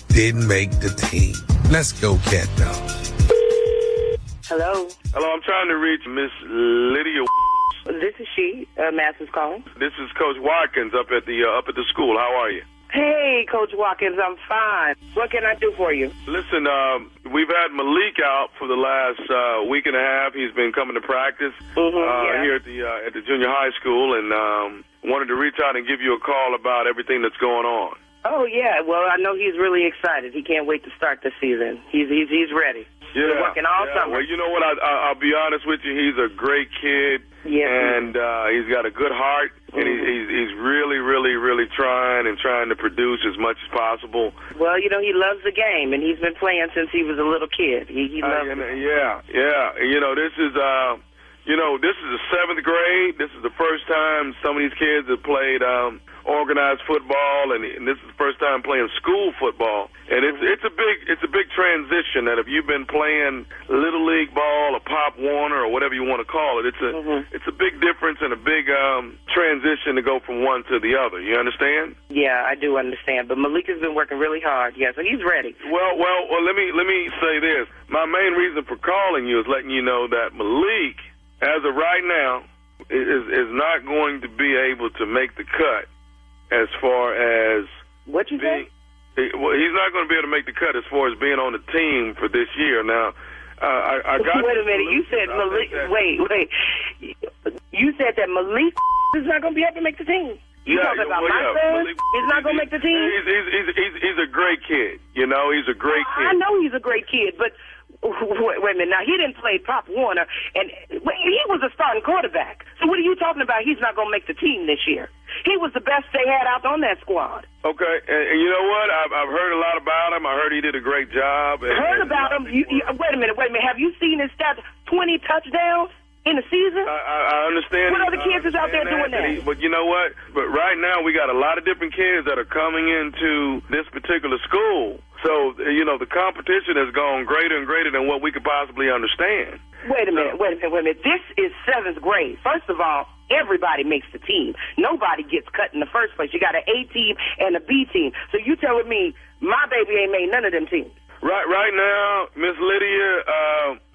didn't make the team. Let's go, cat dog. Hello. Hello, I'm trying to reach Miss Lydia. This is she. Master's calling. This is Coach Watkins up at the school. How are you? Hey, Coach Watkins, I'm fine. What can I do for you? Listen, we've had Malik out for the last week and a half. He's been coming to practice here at the junior high school, and wanted to reach out and give you a call about everything that's going on. Oh yeah, well I know he's really excited. He can't wait to start the season. He's ready. Yeah, We're working all summer. Well, you know what? I'll be honest with you. He's a great kid, and he's got a good heart, and he's really trying to produce as much as possible. Well, you know, he loves the game, and he's been playing since he was a little kid. He loves it. Yeah. You know, this is the 7th grade. This is the first time some of these kids have played organized football, and this is the first time playing school football. And it's a big transition. That if you've been playing little league ball or Pop Warner or whatever you want to call it, it's a big difference and a big transition to go from one to the other. You understand? Yeah, I do understand. But Malik has been working really hard. Yeah, so he's ready. Well. Let me say this. My main reason for calling you is letting you know that Malik, as of right now, is not going to be able to make the cut. As far as what you say? Well, he's not going to be able to make the cut as far as being on the team for this year. Now, I got. Wait a minute. You said Malik. Wait. You said that Malik is not going to be able to make the team. You talking about my son? He's not going to make the team. He's a great kid. You know, he's a great kid. I know he's a great kid, but. Wait a minute. Now, he didn't play Pop Warner, and he was a starting quarterback. So what are you talking about? He's not going to make the team this year. He was the best they had out on that squad. Okay, and you know what? I've heard a lot about him. I heard he did a great job. Heard about him? Wait a minute. Have you seen his stats? 20 touchdowns in the season? I understand. What other kids is out there doing that? But you know what? But right now, we got a lot of different kids that are coming into this particular school. So, you know, the competition has gone greater and greater than what we could possibly understand. Wait a minute. This is 7th grade. First of all, everybody makes the team. Nobody gets cut in the first place. You got an A team and a B team. So you telling me my baby ain't made none of them teams? Right now, Miss Lydia,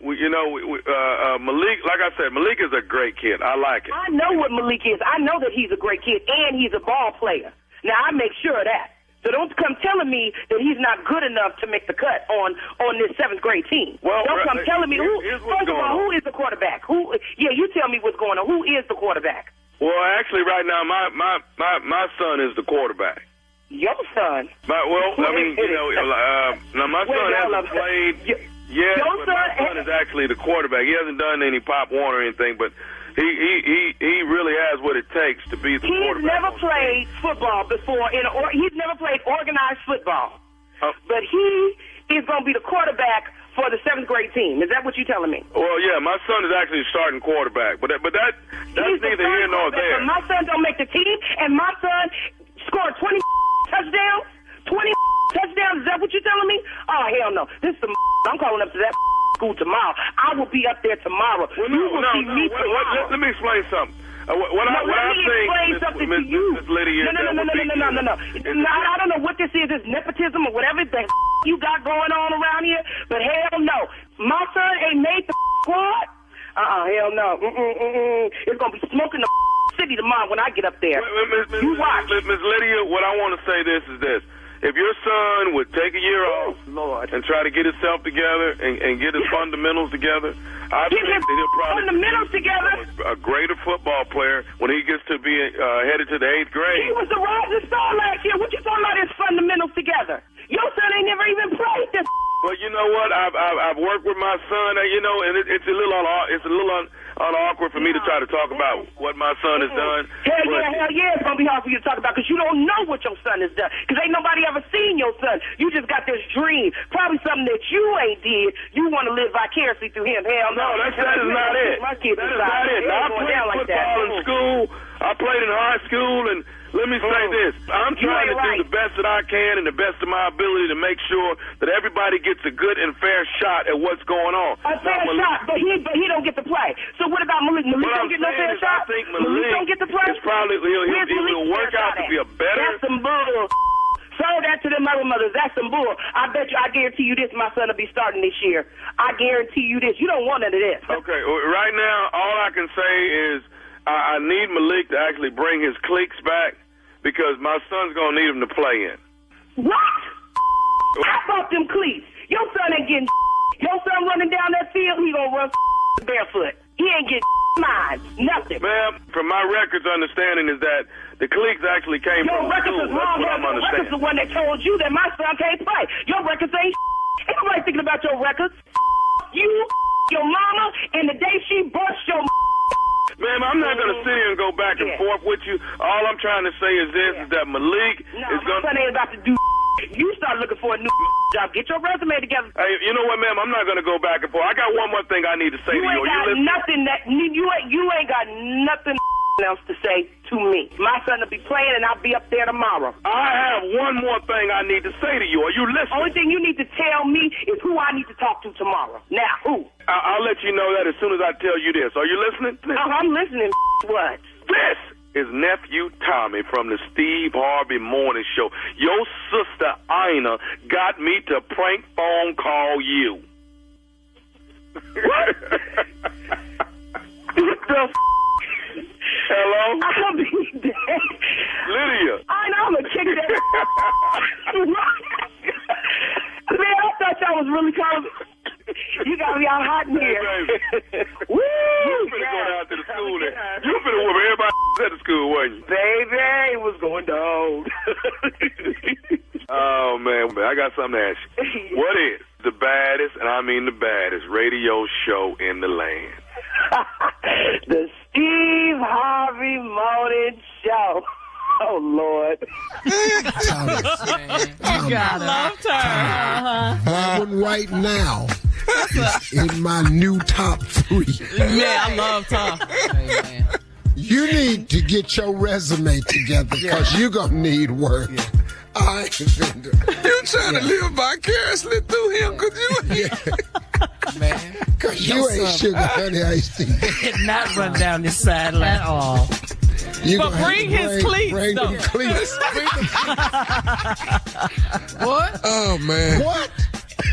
Malik, like I said, Malik is a great kid. I like it. I know what Malik is. I know that he's a great kid, and he's a ball player. Now, I make sure of that. So don't come telling me that he's not good enough to make the cut on this 7th grade team. Well, don't come telling me first of all, who is the quarterback? Yeah, you tell me what's going on. Who is the quarterback? Well, actually, right now, my son is the quarterback. Your son? Now my son hasn't played yet, but my son is actually the quarterback. He hasn't done any Pop Warner or anything, but he really has what it takes to be the quarterback. He's never played football before. He's never played organized football. But he is going to be the quarterback for the 7th grade team. Is that what you're telling me? Well, yeah, my son is actually starting quarterback, but that's neither here nor there. My son don't make the team, and my son scored 20 touchdowns. 20 touchdowns. Is that what you're telling me? Oh, hell no. This is I'm calling up to that school tomorrow. I will be up there tomorrow. Well, let me explain something. What I'm saying, Miss Lydia, no. I don't know what this is. It's nepotism or whatever the you got going on around here, but hell no. My son ain't made the squad. Hell no. It's going to be smoking the city tomorrow when I get up there. You watch. Miss Lydia, what I want to say is this. If your son would take a year off and try to get himself together and get his fundamentals together, I think that he'll probably be a greater football player when he gets to be headed to the 8th grade. He was the rising star last year. What you talking about his fundamentals together? Your son ain't never even played this. Well, you know what? I've worked with my son, and it's a little awkward for me to try to talk about what my son has done. Hell yeah, it's going to be hard for you to talk about because you don't know what your son has done because ain't nobody ever seen your son. You just got this dream, probably something that you ain't did. You want to live vicariously through him. Hell no. That is not it. My kids that is not it. Now, I played football in school. I played in high school, and let me say this. I'm trying to do the best that I can and the best of my ability to make sure that everybody gets a good and fair shot at what's going on. A fair shot, but he don't get to play. So what about Malik? Malik don't get no fair shot? I think Malik don't get to play? It's probably, he'll work out to be a better... That's some bull. Serve that to them other mothers. That's some bull. I guarantee you this, my son will be starting this year. I guarantee you this. You don't want none of this. Okay, right now, all I can say is I need Malik to actually bring his cleats back because my son's going to need him to play in. What? I bought them cleats. Your son ain't getting Your son running down that field, he going to run barefoot. He ain't getting mine. Nothing. Ma'am, from my records understanding is that the cleats actually came from the school. That's what I'm understanding. Your records is the one that told you that my son can't play. Your records ain't Ain't nobody thinking about your records. You, your mama, and the day she bust your Ma'am, I'm not going to sit here and go back and forth with you. All I'm trying to say is this, is that Malik is going to... my son ain't about to do You start looking for a new job. Get your resume together. Hey, you know what, ma'am? I'm not going to go back and forth. I got one more thing I need to say to you. You ain't got nothing else to say to me. My son will be playing, and I'll be up there tomorrow. I have one more thing I need to say to you. Are you listening? Only thing you need to tell me is who I need to talk to tomorrow. Now, who? I'll let you know that as soon as I tell you this. Are you listening? I'm listening. What? This is nephew Tommy from the Steve Harvey Morning Show. Your sister Ina got me to prank phone call you. What? Hello? I'll be dead. Lydia. I know, I'm a chick that. Man, I thought y'all was really calling. You got me all hot in here. Hey, woo! You finna go down to the school there. You finna whoop everybody at the school, wasn't you? Baby, it was going down. Oh, man, I got something to ask you. What is the baddest, and I mean the baddest, radio show in the land? The Steve Harvey Morning Show. Oh, Lord. I love her. That one right now is in my new top 3. Yeah, I love her. You need to get your resume together because you're going to need work. Yeah. You trying to live vicariously through him because you man. Because you ain't sugar honey iced tea. Did not run down this sideline at all. But bring his cleats, bring though. them cleats. What? Oh, man. What?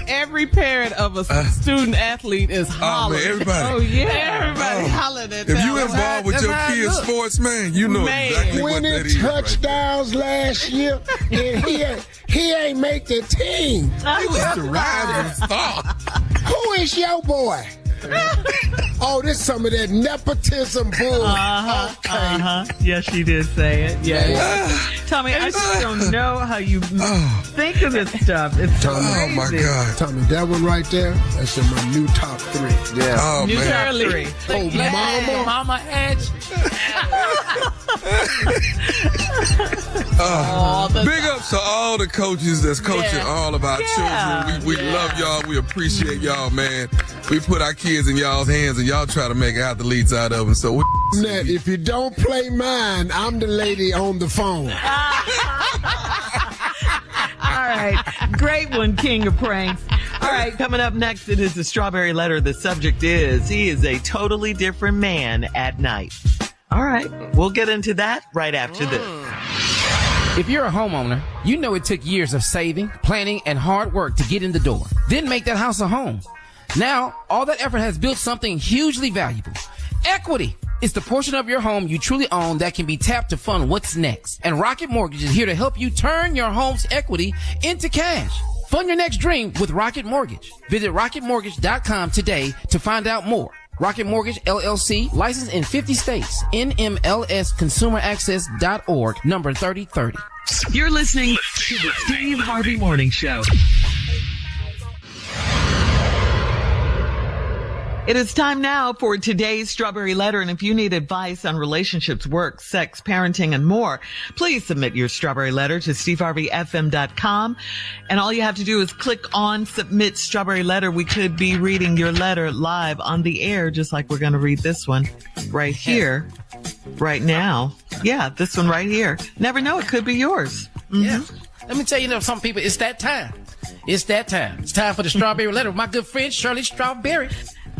every parent of a student athlete is hollering. Man, everybody. Oh, yeah. Everybody hollering at If that. you involved with your kids' sports, man, you know exactly what that Winning is. touchdowns last year, and he ain't make the team. He was the rising star. Who is your boy? Oh, this some of that nepotism bull. Okay. Yes, she did say it. Yeah. Tommy, I just don't know how you think of this stuff. It's so crazy. Oh, my God. Tommy, that one right there, that's in my new top 3. Yeah. Oh, New man. top 3. Oh, Mama Edge. Big ups to all the coaches that's coaching all of our children. We love y'all. We appreciate y'all, man. We put our kids in y'all's hands, and y'all try to make athletes out of them. So Ned, if you don't play mine, I'm the lady on the phone. All right. Great one, King of Pranks. All right, coming up next, it is the Strawberry Letter. The subject is, he is a totally different man at night. All right, we'll get into that right after this. If you're a homeowner, you know it took years of saving, planning, and hard work to get in the door. Then make that house a home. Now, all that effort has built something hugely valuable. Equity is the portion of your home you truly own that can be tapped to fund what's next. And Rocket Mortgage is here to help you turn your home's equity into cash. Fund your next dream with Rocket Mortgage. Visit rocketmortgage.com today to find out more. Rocket Mortgage, LLC, licensed in 50 states. NMLSconsumeraccess.org, number 3030. You're listening to the Steve Harvey Morning Show. It is time now for today's Strawberry Letter. And if you need advice on relationships, work, sex, parenting, and more, please submit your Strawberry Letter to steveharveyfm.com. And all you have to do is click on Submit Strawberry Letter. We could be reading your letter live on the air, just like we're going to read this one right here, right now. Yeah, this one right here. Never know, it could be yours. Mm-hmm. Yeah. Let me tell you, some people, it's that time. It's that time. It's time for the Strawberry Letter with my good friend, Shirley Strawberry.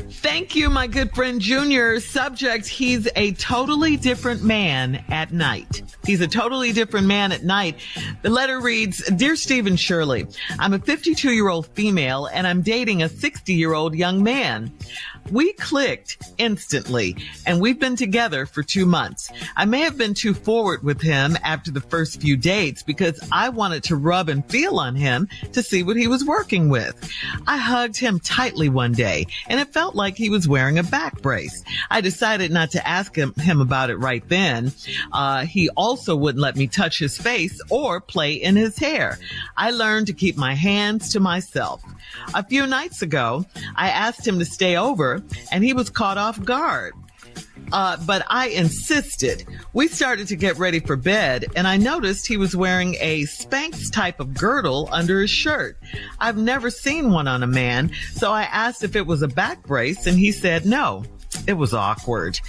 Thank you, my good friend Junior. Subject, he's a totally different man at night. He's a totally different man at night. The letter reads, Dear Steve and Shirley, I'm a 52-year-old female and I'm dating a 60-year-old young man. We clicked instantly, and we've been together for 2 months. I may have been too forward with him after the first few dates because I wanted to rub and feel on him to see what he was working with. I hugged him tightly one day, and it felt like he was wearing a back brace. I decided not to ask him about it right then. He also wouldn't let me touch his face or play in his hair. I learned to keep my hands to myself. A few nights ago, I asked him to stay over, and he was caught off guard. But I insisted. We started to get ready for bed, and I noticed he was wearing a Spanx type of girdle under his shirt. I've never seen one on a man, so I asked if it was a back brace, and he said no. It was awkward.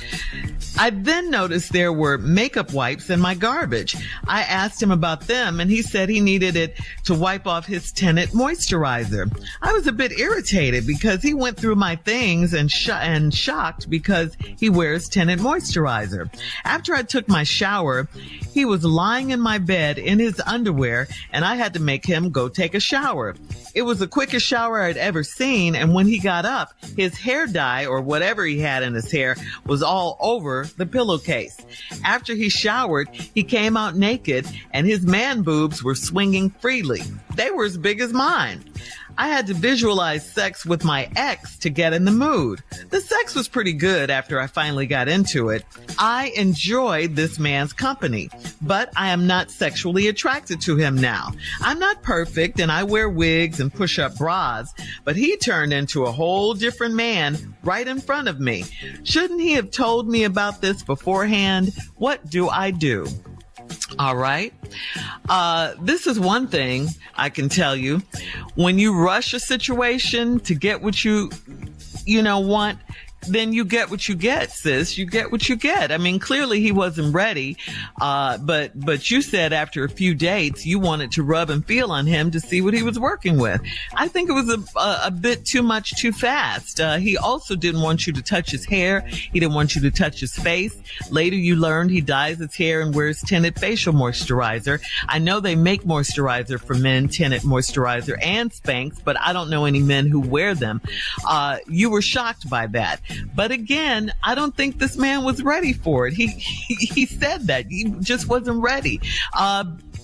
I then noticed there were makeup wipes in my garbage. I asked him about them, and he said he needed it to wipe off his tinted moisturizer. I was a bit irritated because he went through my things and shocked because he wears tinted moisturizer. After I took my shower, he was lying in my bed in his underwear, and I had to make him go take a shower. It was the quickest shower I'd ever seen, and when he got up, his hair dye or whatever he had in his hair was all over the pillowcase. After he showered, he came out naked, and his man boobs were swinging freely. They were as big as mine. I had to visualize sex with my ex to get in the mood. The sex was pretty good after I finally got into it. I enjoyed this man's company, but I am not sexually attracted to him now. I'm not perfect and I wear wigs and push-up bras, but he turned into a whole different man right in front of me. Shouldn't he have told me about this beforehand? What do I do? All right. This is one thing I can tell you. When you rush a situation to get what you want, then you get what you get, sis. You get what you get. I mean, clearly he wasn't ready. But you said after a few dates, you wanted to rub and feel on him to see what he was working with. I think it was a bit too much too fast. He also didn't want you to touch his hair. He didn't want you to touch his face. Later you learned he dyes his hair and wears tinted facial moisturizer. I know they make moisturizer for men, tinted moisturizer and Spanx, but I don't know any men who wear them. You were shocked by that. But again, I don't think this man was ready for it. He said that. He just wasn't ready.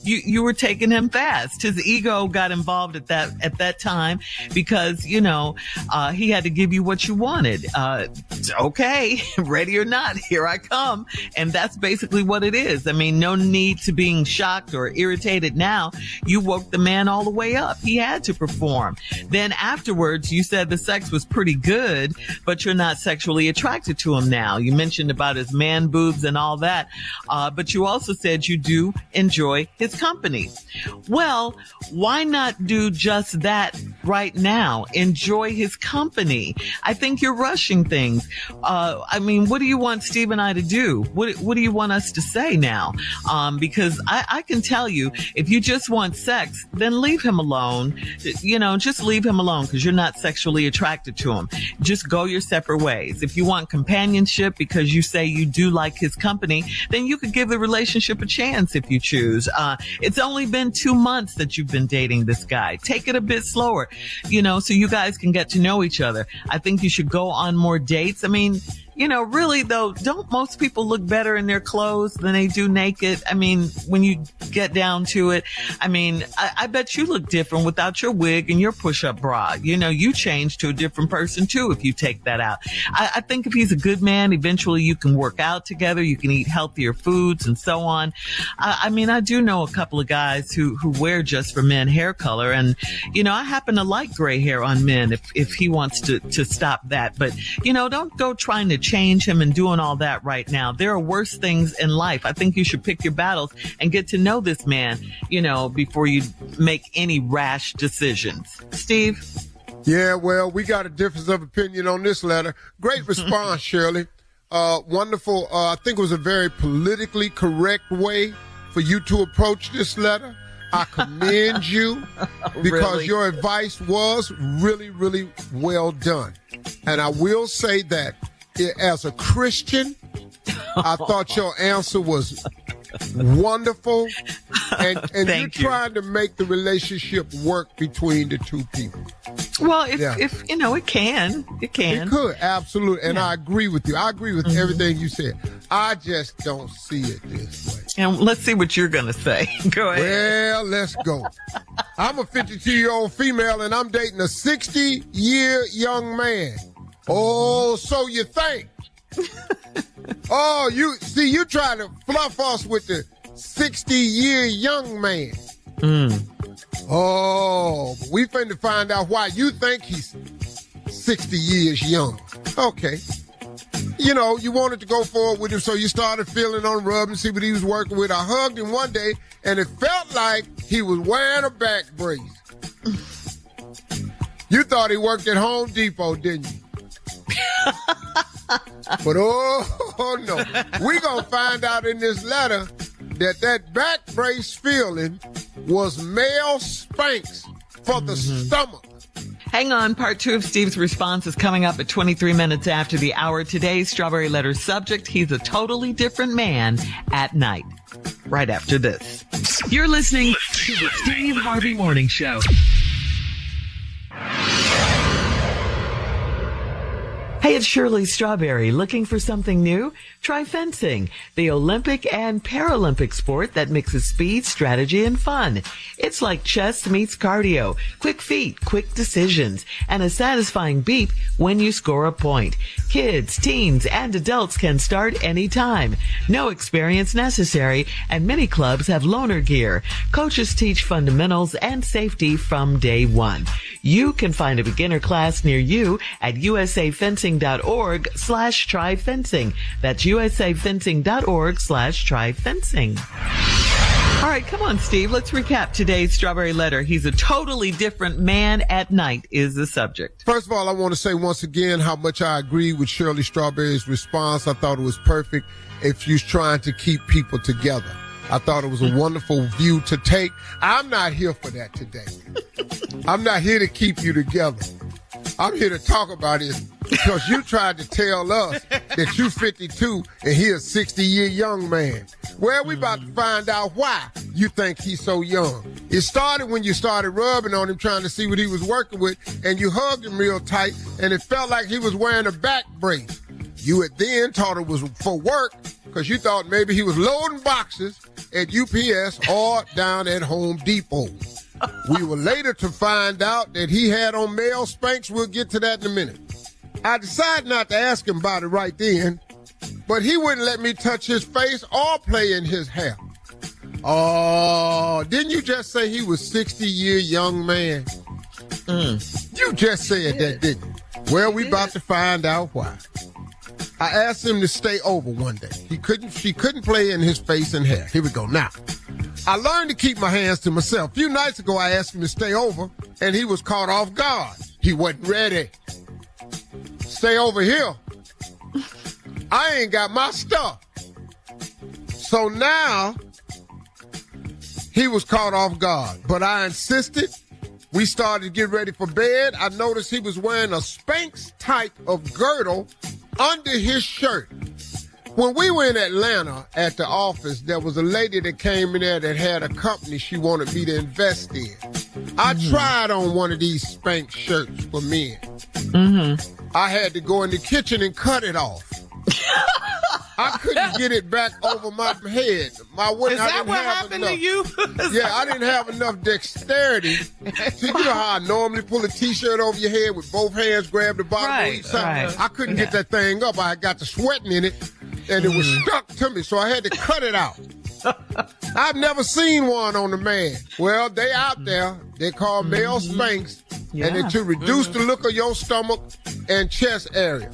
You were taking him fast. His ego got involved at that time because, he had to give you what you wanted. Okay, ready or not, here I come. And that's basically what it is. I mean, no need to being shocked or irritated now. You woke the man all the way up. He had to perform. Then afterwards, you said the sex was pretty good, but you're not sexually attracted to him now. You mentioned about his man boobs and all that. But you also said you do enjoy his company. Well, why not do just that right now? Enjoy his company. I think you're rushing things. I mean, what do you want Steve and I to do? What do you want us to say now? Because I can tell you, if you just want sex, then leave him alone. Just leave him alone because you're not sexually attracted to him. Just go your separate ways. If you want companionship because you say you do like his company, then you could give the relationship a chance if you choose. It's only been 2 months that you've been dating this guy. Take it a bit slower, so you guys can get to know each other. I think you should go on more dates. I mean, really though, don't most people look better in their clothes than they do naked? I mean, when you get down to it, I mean, I bet you look different without your wig and your push-up bra. You change to a different person too if you take that out. I think if he's a good man, eventually you can work out together. You can eat healthier foods and so on. I mean, I do know a couple of guys who wear just for men hair color. And, I happen to like gray hair on men if he wants to stop that. But, don't go trying to change him and doing all that right now. There are worse things in life. I think you should pick your battles and get to know this man, before you make any rash decisions. Steve? Yeah, well, we got a difference of opinion on this letter. Great response, Shirley. Wonderful. I think it was a very politically correct way for you to approach this letter. I commend you because your advice was really, really well done. And I will say that as a Christian, I thought your answer was wonderful. And you're trying to make the relationship work between the two people. Well, if it can. It could, absolutely. And I agree with you. I agree with everything you said. I just don't see it this way. And let's see what you're going to say. Go ahead. Well, let's go. I'm a 52-year-old female, and I'm dating a 60-year young man. Oh, so you think. Oh, you try to fluff us with the 60-year young man. Oh, we finna find out why you think he's 60 years young. Okay. You wanted to go forward with him, so you started feeling on rub and see what he was working with. I hugged him one day, and it felt like he was wearing a back brace. You thought he worked at Home Depot, didn't you? But oh no, we gonna find out in this letter that back brace feeling was male Spanx for the stomach. Hang on, part 2 of Steve's response is coming up at 23 minutes after the hour. Today's Strawberry Letter subject, he's a totally different man at night. Right after this. You're listening to the Steve Harvey Morning Show. Hey, it's Shirley Strawberry. Looking for something new? Try fencing, the Olympic and Paralympic sport that mixes speed, strategy, and fun. It's like chess meets cardio, quick feet, quick decisions, and a satisfying beat when you score a point. Kids, teens, and adults can start anytime. No experience necessary, and many clubs have loaner gear. Coaches teach fundamentals and safety from day one. You can find a beginner class near you at usafencing.org/tryfencing. That's usafencing.org/tryfencing. All right, come on, Steve. Let's recap today's Strawberry Letter. He's a totally different man at night is the subject. First of all, I want to say once again how much I agree with Shirley Strawberry's response. I thought it was perfect if you're trying to keep people together. I thought it was a wonderful view to take. I'm not here for that today. I'm not here to keep you together. I'm here to talk about it because you tried to tell us that you 52 and he a 60-year young man. Well, we about to find out why you think he's so young. It started when you started rubbing on him trying to see what he was working with, and you hugged him real tight, and it felt like he was wearing a back brace. You had then thought it was for work because you thought maybe he was loading boxes at UPS or down at Home Depot. We were later to find out that he had on male Spanx. We'll get to that in a minute. I decided not to ask him about it right then, but he wouldn't let me touch his face or play in his hair. Oh, didn't you just say he was 60-year young man? You just said that, didn't you? Well, we about to find out why. I asked him to stay over one day. She couldn't play in his face and hair. Here we go. Now, I learned to keep my hands to myself. A few nights ago, I asked him to stay over, and he was caught off guard. He wasn't ready. Stay over here. I ain't got my stuff. So now, he was caught off guard. But I insisted. We started to get ready for bed. I noticed he was wearing a Spanx type of girdle under his shirt. When we were in Atlanta at the office, there was a lady that came in there that had a company she wanted me to invest in. I tried on one of these Spanx shirts for men. I had to go in the kitchen and cut it off. I couldn't get it back over my head. Is that what happened to you? Yeah, I didn't have enough dexterity. So you know how I normally pull a T-shirt over your head with both hands, grab the bottom of each side? Right. I couldn't get that thing up. I got the sweating in it, and it was stuck to me, so I had to cut it out. I've never seen one on a man. Well, they out there. They call male Spanx, and they're to reduce the look of your stomach and chest area.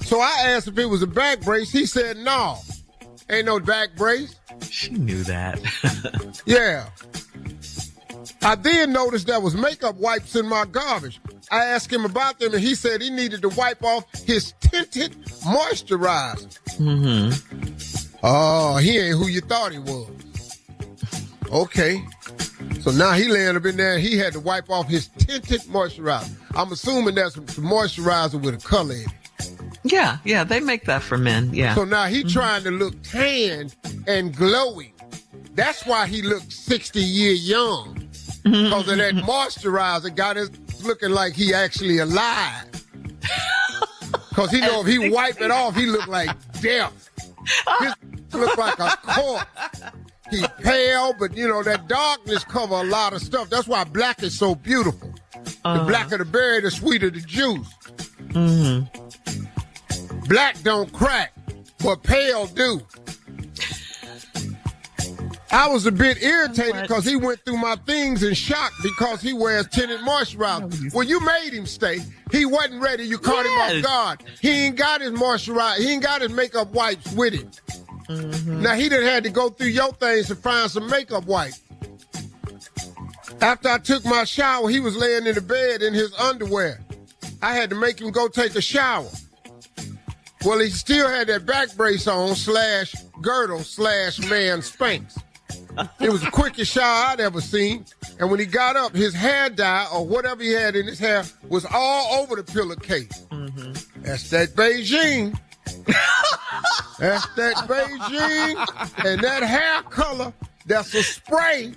So I asked if it was a back brace. He said, no, ain't no back brace. She knew that. Yeah. I then noticed there was makeup wipes in my garbage. I asked him about them, and he said he needed to wipe off his tinted moisturizer. Oh, he ain't who you thought he was. Okay. So now he laying up in there, and he had to wipe off his tinted moisturizer. I'm assuming that's some moisturizer with a color in it. Yeah, they make that for men, yeah. So now he trying to look tan and glowing. That's why he looked 60-year young. Because of that moisturizer got us looking like he actually alive. Because he know if he wipe it off, he look like death. His look like a corpse. He pale, but you know, that darkness cover a lot of stuff. That's why black is so beautiful. The blacker the berry, the sweeter the juice. Black don't crack, but pale do. I was a bit irritated because he went through my things in shock because he wears tinted moisturizer. Well, you made him stay. He wasn't ready. You caught him off guard. He ain't got his moisturizer. He ain't got his makeup wipes with him. Now, he done had to go through your things to find some makeup wipes. After I took my shower, he was laying in the bed in his underwear. I had to make him go take a shower. Well, he still had that back brace on / girdle / man Spanx. It was the quickest shower I'd ever seen. And when he got up, his hair dye or whatever he had in his hair was all over the pillowcase. That's that Beijing. That's that Beijing. And that hair color, that's a spray.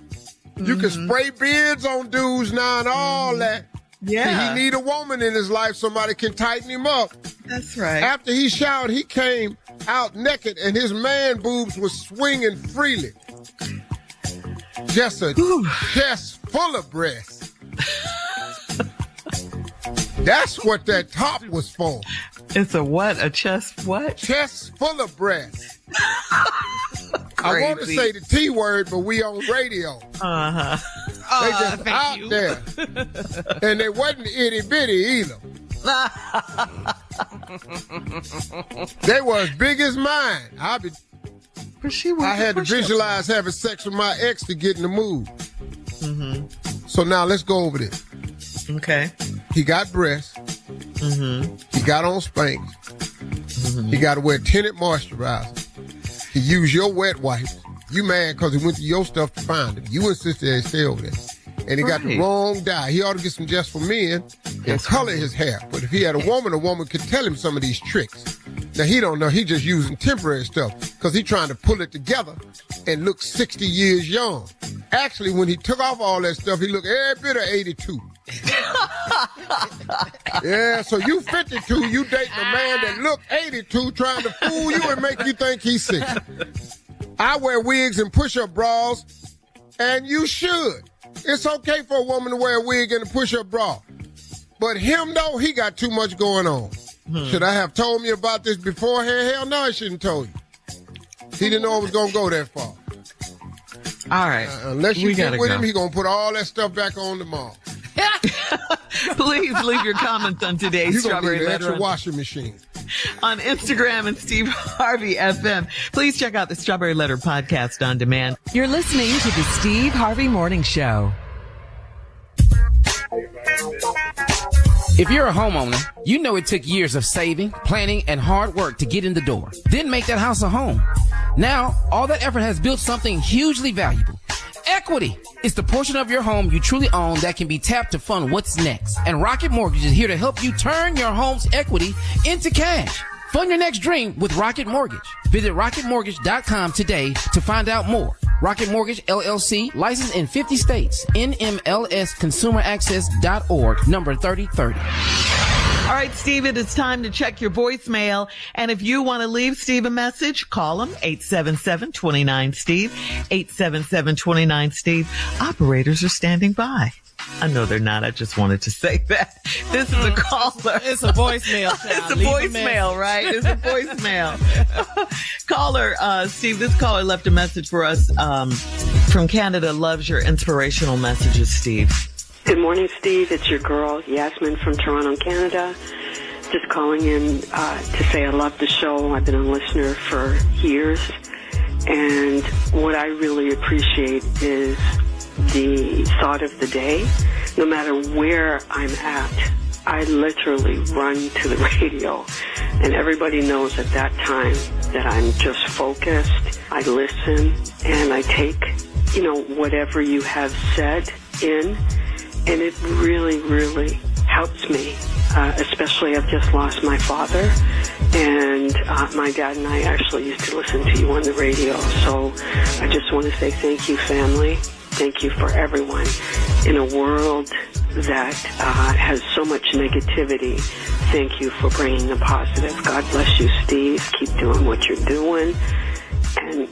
You can spray beards on dudes now and all that. Yeah. See, he need a woman in his life, somebody can tighten him up. That's right. After he showered, he came out naked and his man boobs was swinging freely. Just a chest full of breasts. That's what that top was for. It's a what? A chest what? Chest full of breasts. I want to say the T word, but we on radio. They just out there. And they wasn't itty bitty either. They were as big as mine. I had to visualize having sex with my ex to get in the mood. Mm-hmm. So now let's go over this. Okay. He got breasts. Mm-hmm. He got on Spanx. Mm-hmm. He got to wear tinted moisturizer. He used your wet wipes. You mad because he went to your stuff to find him. You insisted that he stay over there. And he got the wrong dye. He ought to get some just for men and color his hair. But if he had a woman could tell him some of these tricks. Now, he don't know. He just using temporary stuff because he trying to pull it together and look 60 years young. Actually, when he took off all that stuff, he looked every bit of 82. Yeah, so you 52, you dating a man that look 82 trying to fool you and make you think he's 60. I wear wigs and push-up bras, and you should. It's okay for a woman to wear a wig and a push-up bra. But him, though, he got too much going on. Should I have told me about this beforehand? Hell no, I shouldn't have told you. He didn't know it was going to go that far. All right. Unless you get with him, he's going to put all that stuff back on tomorrow. Please leave your comments on today's Strawberry Letter. Letter Extra washing machine. On Instagram and Steve Harvey FM. Please check out the Strawberry Letter podcast on demand. You're listening to the Steve Harvey Morning Show. If you're a homeowner, you know it took years of saving, planning, and hard work to get in the door. Then make that house a home. Now, all that effort has built something hugely valuable. Equity is the portion of your home you truly own that can be tapped to fund what's next. And Rocket Mortgage is here to help you turn your home's equity into cash. Fund your next dream with Rocket Mortgage. Visit rocketmortgage.com today to find out more. Rocket Mortgage, LLC, licensed in 50 states. NMLSconsumeraccess.org, number 3030. All right, Steve, it is time to check your voicemail. And if you want to leave Steve a message, call him 877-29-STEVE, 877-29-STEVE. Operators are standing by. I know they're not. I just wanted to say that. This is a caller. It's a voicemail. It's a voicemail, right? It's a voicemail. Caller, Steve, this caller left a message for us from Canada. Loves your inspirational messages, Steve. Good morning, Steve. It's your girl, Yasmin from Toronto, Canada. Just calling in to say I love the show. I've been a listener for years. And what I really appreciate is the thought of the day. No matter where I'm at, I literally run to the radio. And everybody knows at that time that I'm just focused. I listen and I take, whatever you have said in. And it really, really helps me, especially I've just lost my father, and my dad and I actually used to listen to you on the radio. So I just want to say thank you, family. Thank you for everyone. In a world that has so much negativity, thank you for bringing the positive. God bless you, Steve. Keep doing what you're doing. And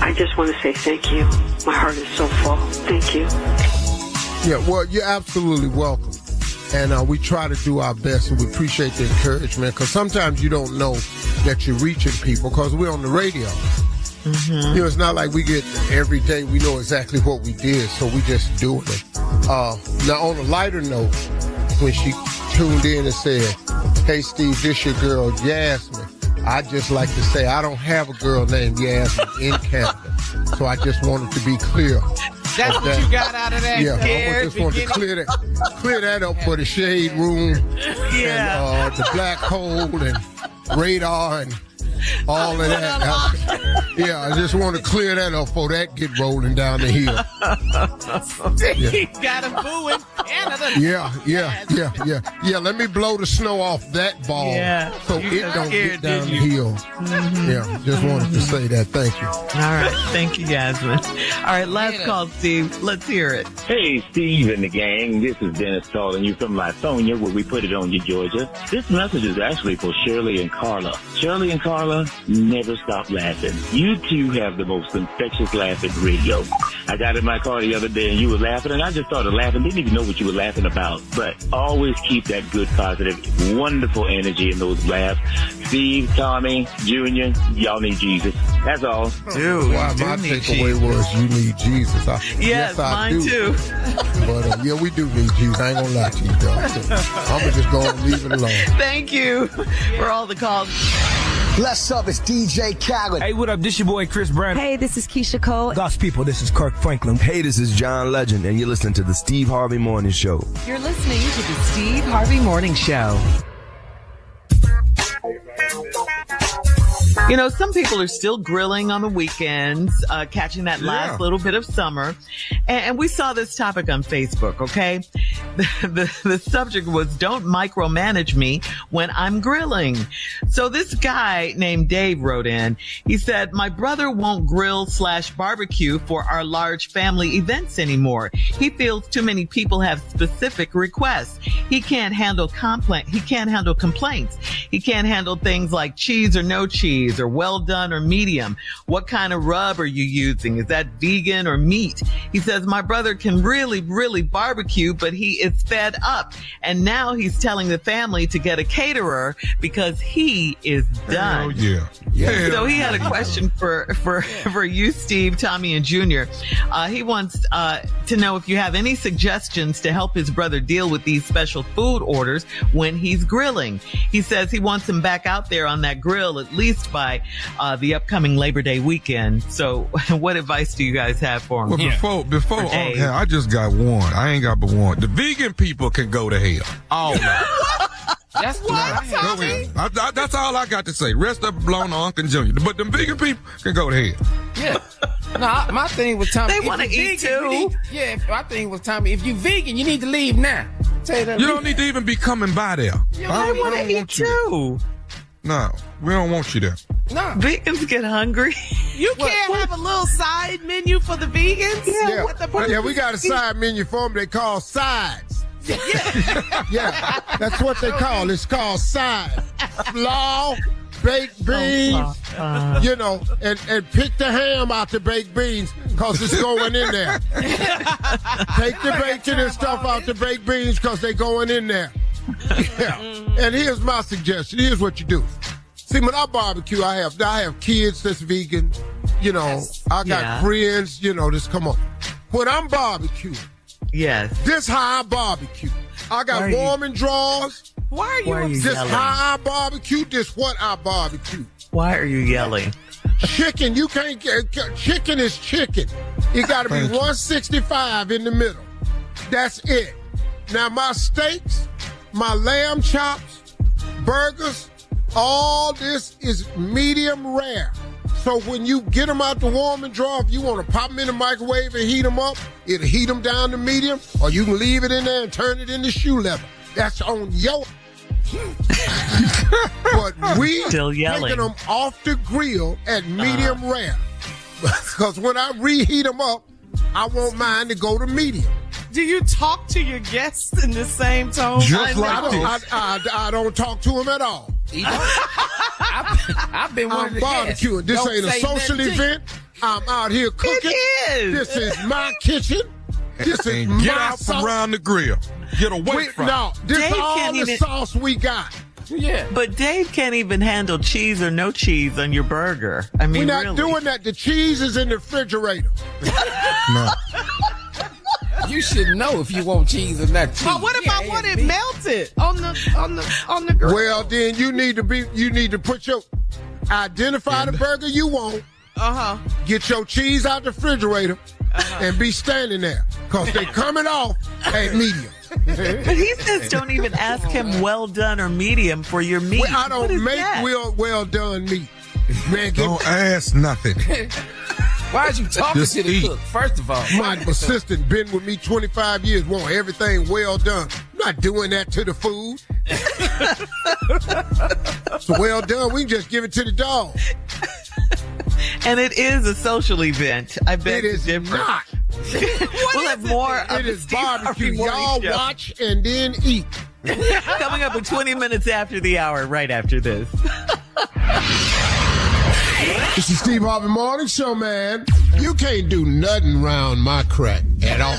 I just want to say thank you. My heart is so full. Thank you. Yeah, well, you're absolutely welcome. And we try to do our best, and we appreciate the encouragement, because sometimes you don't know that you're reaching people because we're on the radio. Mm-hmm. It's not like we get every day, we know exactly what we did, so we just doing it. Now, on a lighter note, when she tuned in and said, hey, Steve, this your girl, Yasmin, I just like to say I don't have a girl named Yasmin in Canada, so I just wanted to be clear. That's what you got out of that. Yeah, I just want to clear that up for the shade room and the black hole and radar and all of that. I just want to clear that up before that get rolling down the hill. He got a boo in Canada. Yeah. Let me blow the snow off that ball so it don't get down the hill. Mm-hmm. Yeah, just wanted to say that. Thank you. All right. Thank you, Yasmin. All right, last call, Steve. Let's hear it. Hey, Steve and the gang. This is Dennis calling you from Lithonia, where we put it on you, Georgia. This message is actually for Shirley and Carla. Shirley and Carla, never stop laughing. You two have the most infectious laugh in radio. I got in my car the other day and you were laughing, and I just started laughing. Didn't even know what you were laughing about. But always keep that good, positive, wonderful energy in those laughs. Steve, Tommy, Junior, y'all need Jesus. That's all. Dude, my takeaway was you need Jesus. Yes, I mine do. too. But we do need Jesus. I ain't gonna lie to you, dog. I'm just gonna leave it alone. Thank you for all the calls. Bless up, it's DJ Khaled. Hey, what up? This your boy Chris Brown. Hey, this is Keisha Cole. God's people, this is Kirk Franklin. Hey, this is John Legend, and you're listening to the Steve Harvey Morning Show. You're listening to the Steve Harvey Morning Show. You know, some people are still grilling on the weekends, catching that last little bit of summer. And we saw this topic on Facebook, okay? The subject was, don't micromanage me when I'm grilling. So this guy named Dave wrote in. He said, my brother won't grill/barbecue for our large family events anymore. He feels too many people have specific requests. He can't handle complaints. He can't handle things like cheese or no cheese, or well done or medium. What kind of rub are you using? Is that vegan or meat? He says, my brother can really barbecue, but he is fed up. And now he's telling the family to get a caterer because he is done. Oh, yeah. So he had a question for you, Steve, Tommy, and Junior. He wants to know if you have any suggestions to help his brother deal with these special food orders when he's grilling. He says he wants him back out there on that grill at least by the upcoming Labor Day weekend. So what advice do you guys have for him? Well, before I just got one. I ain't got but one. The vegan people can go to hell. All right. That's what that's all I got to say. Rest of it belong to Uncle Junior. But the vegan people can go to hell. Yeah. No, my thing was Tommy. They want to eat too. My thing was Tommy. If you vegan, you need to leave now. You don't need to even be coming by there. They want to eat too. No, we don't want you there. No. Vegans get hungry. You can't have a little side menu for the vegans? Yeah, we got a side menu for them they call sides. Yeah, that's what they call it. It's called sides. Slaw, baked beans, and pick the ham out the baked beans because it's going in there. Take the bacon and stuff out the baked beans because they're going in there. Yeah. And here's my suggestion. Here's what you do. See, when I barbecue, I have kids that's vegan. I got friends, just come on. When I'm barbecuing, this how I barbecue. I got warming drawers. Why are you This yelling? how I barbecue, this what I barbecue. Why are you yelling? Chicken, you can't get, chicken is chicken. It got to be 165 in the middle. That's it. Now my steaks, my lamb chops, burgers, all this is medium rare. So when you get them out the warming drawer, if you want to pop them in the microwave and heat them up, it'll heat them down to medium, or you can leave it in there and turn it into shoe leather. That's on your... But we still yelling. Taking them off the grill at medium rare. Because when I reheat them up, I want mine to go to medium. Do you talk to your guests in the same tone? I don't talk to them at all. I've been I'm barbecuing. This ain't a social event. I'm out here cooking. It is. This is my kitchen. This is And get my out from sauce. around the grill. Get away from it. No, this Dave all can't the even- sauce we got. Yeah. But Dave can't even handle cheese or no cheese on your burger. I mean, We're not really. doing that. The cheese is in the refrigerator. No. You should know if you want cheese or not cheese. But what if I want it melted on the grill? Well, then you need to put your identify the burger you want. Get your cheese out the refrigerator and be standing there because they coming off at medium. But he says don't even ask him well done or medium for your meat. I What is don't make that? well done meat. Man, Don't ask nothing. Why are you talking Just to the eat. cook? First of all, my assistant been with me 25 years, want everything well done. I'm not doing that to the food. So well done, we can just give it to the dog. And it is a social event. I bet It is not. We'll have more of It the is Steve Harvey barbecue. Morning Y'all Show. watch and then eat. Coming up in 20 minutes after the hour, right after this. This is Steve Harvey Morning Show, man. You can't do nothing around my crack at all.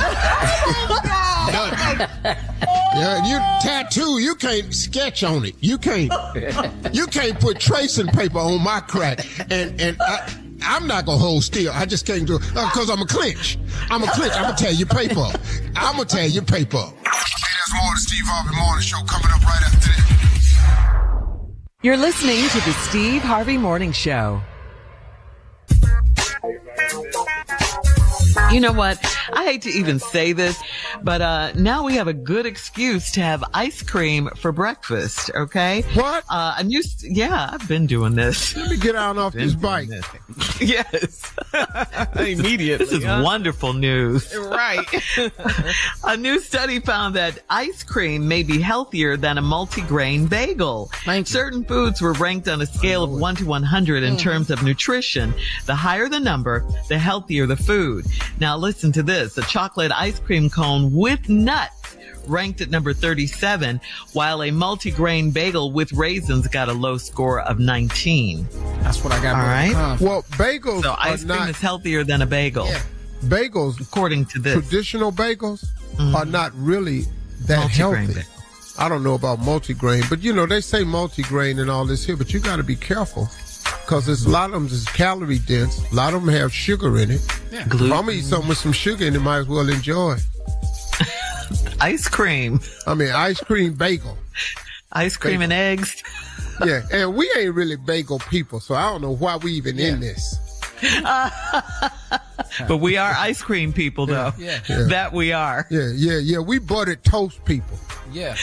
Nothing. Yeah, you tattoo, you can't sketch on it. You can't put tracing paper on my crack. And I'm not gonna hold still. I just can't do it because I'm a clinch. I'm gonna tear your paper up. I'm gonna tear your paper up. Hey, there's more of the Steve Harvey Morning Show coming up right after this. You're listening to the Steve Harvey Morning Show. You know what? I hate to even say this, but now we have a good excuse to have ice cream for breakfast, okay? What? I've been doing this. Let me get out off this bike. Yes. Immediately. This is wonderful news. Right. A new study found that ice cream may be healthier than a multigrain bagel. Certain foods were ranked on a scale of 1 to 100 in terms of nutrition. The higher the number, the healthier the food. Now listen to this. A chocolate ice cream cone with nuts ranked at number 37, while a multigrain bagel with raisins got a low score of 19. That's what I got. All right. Well, bagels So ice cream is healthier than a bagel. Yeah. Bagels, according to this. Traditional bagels are not really that healthy. I don't know about multigrain, but they say multigrain and all this here, but you got to be careful. Because a lot of them is calorie dense. A lot of them have sugar in it. Yeah. If I'm going to eat something with some sugar in it, might as well enjoy. Ice cream. Ice cream bagel. Ice cream and eggs. Yeah, and we ain't really bagel people, so I don't know why we even in this. But we are ice cream people, though. Yeah. That we are. Yeah. We buttered toast people. Yeah.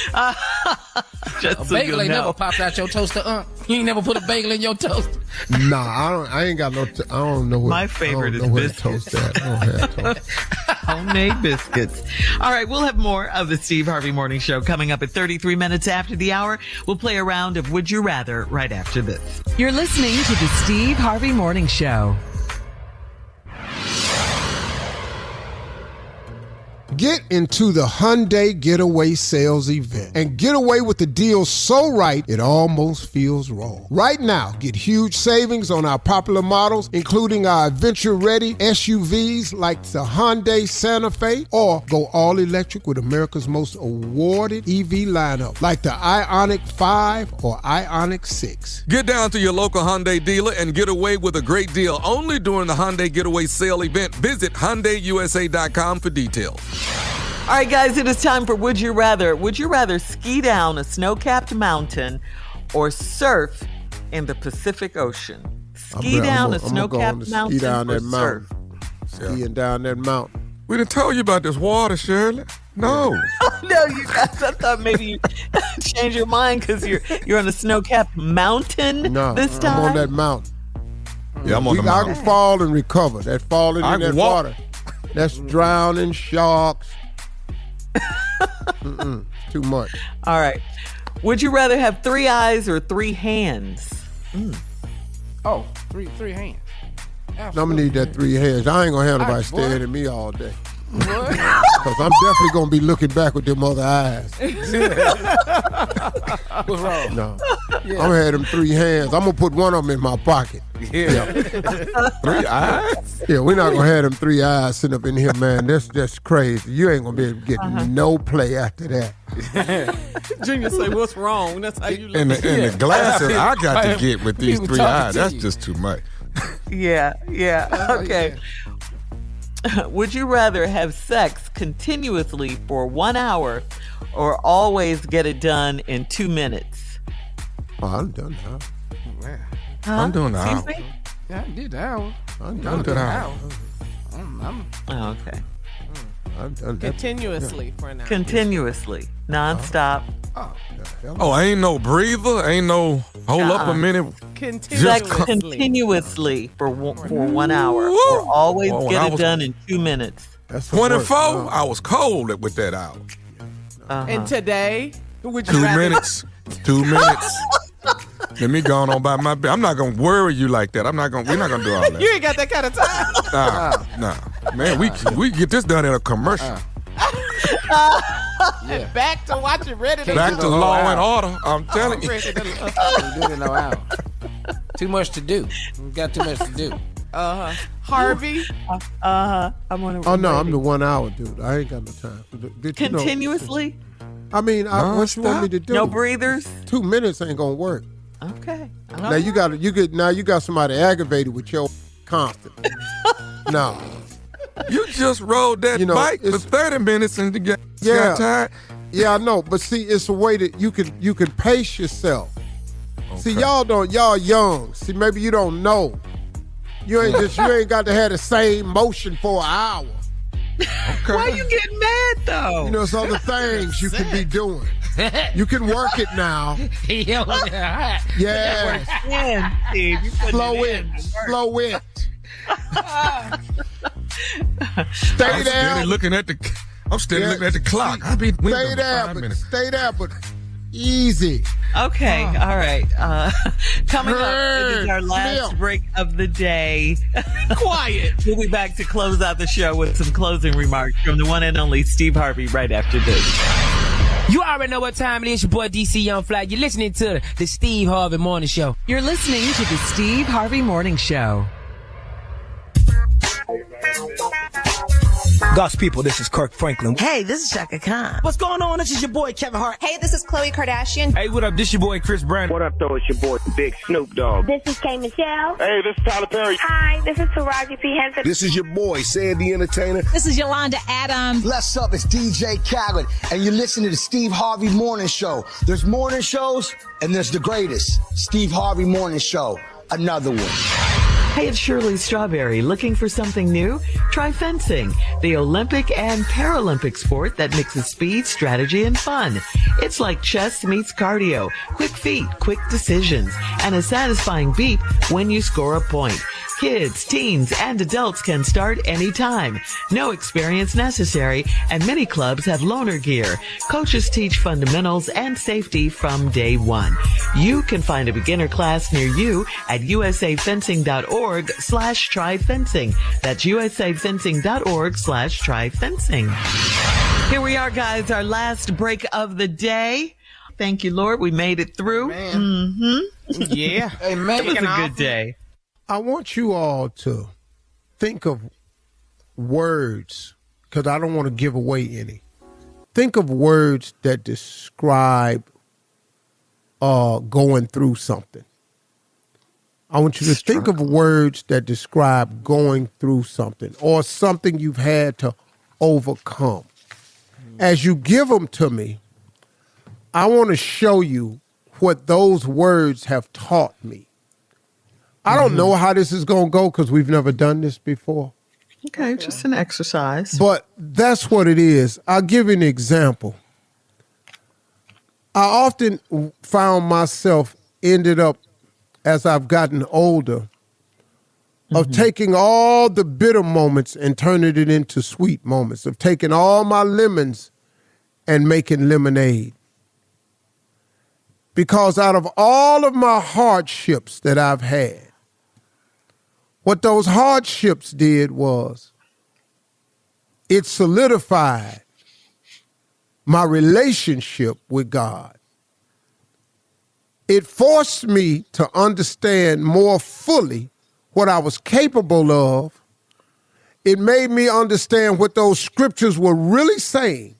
Just a so bagel ain't know. never popped out your toaster, You ain't never put a bagel in your toaster. Nah, I ain't got no. I don't know what. My favorite is biscuits. Toast at. I don't have toast. Homemade biscuits. All right, we'll have more of the Steve Harvey Morning Show coming up at 33 minutes after the hour. We'll play a round of Would You Rather right after this. You're listening to the Steve Harvey Morning Show. Get into the Hyundai Getaway Sales Event and get away with the deal so right it almost feels wrong. Right now, get huge savings on our popular models, including our adventure-ready SUVs like the Hyundai Santa Fe, or go all-electric with America's most awarded EV lineup like the Ioniq 5 or Ioniq 6. Get down to your local Hyundai dealer and get away with a great deal only during the Hyundai Getaway Sale Event. Visit HyundaiUSA.com for details. All right, guys, it is time for Would You Rather. Would you rather ski down a snow-capped mountain or surf in the Pacific Ocean? Ski down a snow-capped mountain ski down or that surf? Mountain. Skiing down that mountain. We done told you about this water, Shirley. No. No, you guys, I thought maybe you change your mind because you're on a snow-capped mountain this time. I'm on that mountain. Yeah, I'm on the mountain. I can fall and recover. That falling in that water. That's drowning, sharks. Too much. All right. Would you rather have 3 eyes or 3 hands? Oh, three hands. I'm going to need that 3 hands. I ain't going to have nobody staring at me all day. Because I'm definitely going to be looking back with them other eyes. What's wrong? No. I'm going to have them 3 hands. I'm going to put one of them in my pocket. Yeah. 3 eyes? Yeah, we're not going to have them 3 eyes sitting up in here, man. That's just crazy. You ain't going to be able to get no play after that. Junior say, what's wrong? That's how you look. And the glasses I got to get with these 3 eyes, that's just too much. Yeah. Okay. Would you rather have sex continuously for 1 hour or always get it done in 2 minutes? Oh, I'm done now. Huh? I'm doing the hour. Yeah, I did the hour. I'm done the hour. Oh, okay. I'm done. Continuously for an hour. Continuously. Nonstop. Oh, ain't no breather? Ain't no hold up a minute? Continuously for 1 hour or always get it done in 2 minutes. That's 24? I was cold with that hour. And today, would you 2 rather? minutes. 2 minutes. Let me go on by my bed. I'm not gonna worry you like that. We're not gonna do all that. You ain't got that kind of time. Nah. Man, we get this done in a commercial. Yeah. Back to watching Ready to Back to Law and Order. I'm telling you. Too much to do. We got too much to do. Harvey. I'm on Oh no, I'm the 1 hour dude. I ain't got no time. Continuously? I mean, what you want me to do? No breathers? 2 minutes ain't gonna work. Okay. Now you got somebody aggravated with your constantly. No. You just rode that bike for 30 minutes and you got tired. Yeah, I know. But see, it's a way that you can pace yourself. See, y'all young. See, maybe you don't know. You ain't got to have the same motion for an hour. Okay. Why are you getting mad, though? You know, it's other things you can be doing. You can work it now. Yeah. Slow it. Stay there. I'm steady looking at the clock. I'll be stay there, but easy. Okay, all right. Coming up, it is our last break of the day. Quiet. We'll be back to close out the show with some closing remarks from the one and only Steve Harvey right after this. You already know what time it is. Your boy DC Young Fly. You're listening to the Steve Harvey Morning Show. You're listening to the Steve Harvey Morning Show. God's people, this is Kirk Franklin. Hey, this is Chaka Khan. What's going on? This is your boy Kevin Hart. Hey, this is Khloe Kardashian. Hey, what up? This your boy Chris Brown. What up, though? It's your boy Big Snoop Dogg. This is K. Michelle. Hey, this is Tyler Perry. Hi, this is Taraji P. Henson. This is your boy Sandy Entertainer. This is Yolanda Adams. What's up? It's DJ Khaled, and you're listening to the Steve Harvey Morning Show. There's morning shows, and there's the greatest, Steve Harvey Morning Show. Another one. Hey, it's Shirley Strawberry. Looking for something new? Try fencing, the Olympic and Paralympic sport that mixes speed, strategy, and fun. It's like chess meets cardio, quick feet, quick decisions, and a satisfying beat when you score a point. Kids, teens, and adults can start anytime. No experience necessary, and many clubs have loaner gear. Coaches teach fundamentals and safety from day one. You can find a beginner class near you at usafencing.org/tryfencing. That's usafencing.org/tryfencing. Here we are, guys, our last break of the day. Thank you, Lord. We made it through. Yeah. It was a good day. I want you all to think of words, because I don't want to give away any. Think of words that describe going through something. I want you to think of words that describe going through something or something you've had to overcome. As you give them to me, I want to show you what those words have taught me. I don't know how this is going to go because we've never done this before. Okay, just an exercise. But that's what it is. I'll give you an example. I often found myself ended up, as I've gotten older, of taking all the bitter moments and turning it into sweet moments, of taking all my lemons and making lemonade. Because out of all of my hardships that I've had, what those hardships did was it solidified my relationship with God. It forced me to understand more fully what I was capable of. It made me understand what those scriptures were really saying.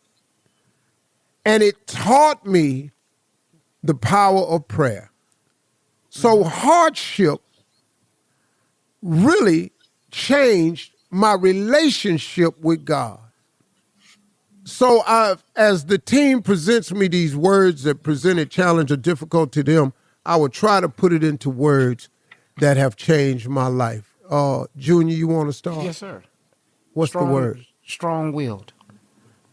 And it taught me the power of prayer. So hardship really changed my relationship with God. So as the team presents me these words that present a challenge or difficult to them, I would try to put it into words that have changed my life. Junior, you want to start? Yes, sir. What's the word? Strong-willed.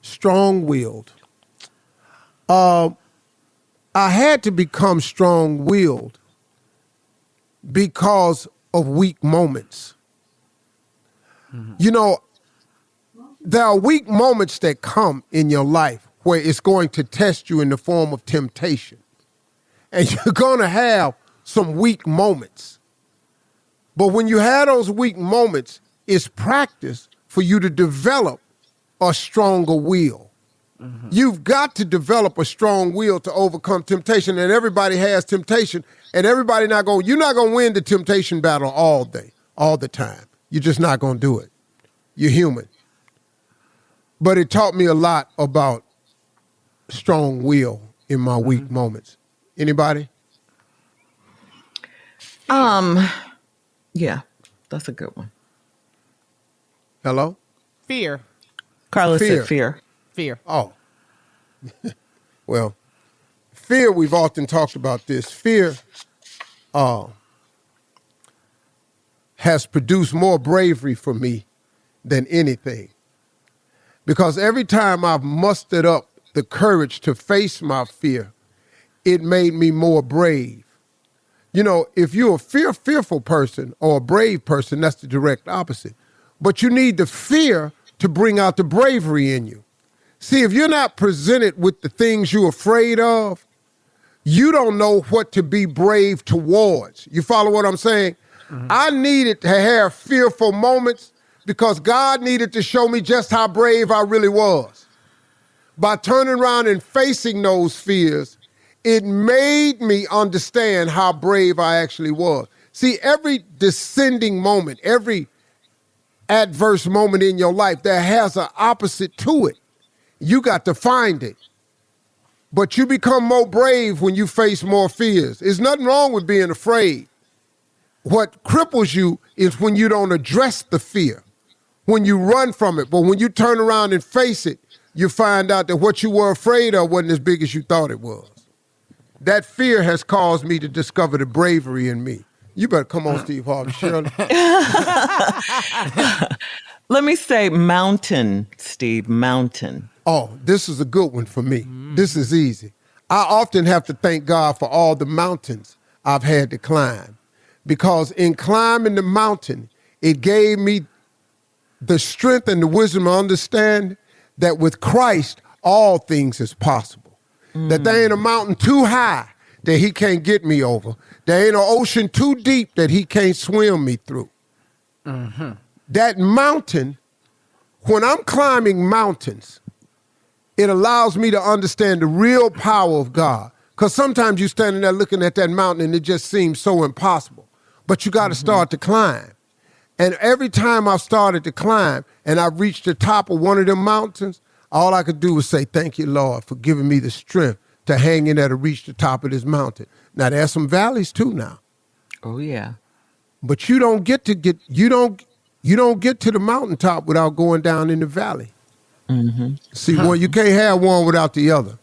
Strong-willed. I had to become strong-willed because of weak moments. You know, there are weak moments that come in your life where it's going to test you in the form of temptation. And you're going to have some weak moments. But when you have those weak moments, it's practice for you to develop a stronger will. You've got to develop a strong will to overcome temptation, and everybody has temptation, and you're not going to win the temptation battle all day, all the time. You're just not going to do it. You're human. But it taught me a lot about strong will in my weak moments. Anybody? Yeah, that's a good one. Hello? Fear. Carla said fear. Fear. Oh. Well, fear, we've often talked about this. Fear has produced more bravery for me than anything. Because every time I've mustered up the courage to face my fear, it made me more brave. You know, if you're a fearful person or a brave person, that's the direct opposite. But you need the fear to bring out the bravery in you. See, if you're not presented with the things you're afraid of, you don't know what to be brave towards. You follow what I'm saying? Mm-hmm. I needed to have fearful moments because God needed to show me just how brave I really was. By turning around and facing those fears, it made me understand how brave I actually was. See, every descending moment, every adverse moment in your life, there has an opposite to it. You got to find it. But you become more brave when you face more fears. There's nothing wrong with being afraid. What cripples you is when you don't address the fear, when you run from it. But when you turn around and face it, you find out that what you were afraid of wasn't as big as you thought it was. That fear has caused me to discover the bravery in me. You better come on, Steve Harvey. Shirley. Let me say mountain, Steve, mountain. Oh, this is a good one for me. This is easy. I often have to thank God for all the mountains I've had to climb, because in climbing the mountain, it gave me the strength and the wisdom to understand that with Christ, all things is possible. That there ain't a mountain too high that he can't get me over. There ain't an ocean too deep that he can't swim me through. Mm-hmm. That mountain, when I'm climbing mountains, it allows me to understand the real power of God. Because sometimes you're standing there looking at that mountain and it just seems so impossible. But you got to start to climb. And every time I've started to climb and I've reached the top of one of them mountains, all I could do was say, thank you, Lord, for giving me the strength to hang in there to reach the top of this mountain. Now, there's some valleys too now. Oh, yeah. But you don't get to the mountaintop without going down in the valley. Mm-hmm. See, well, you can't have one without the other.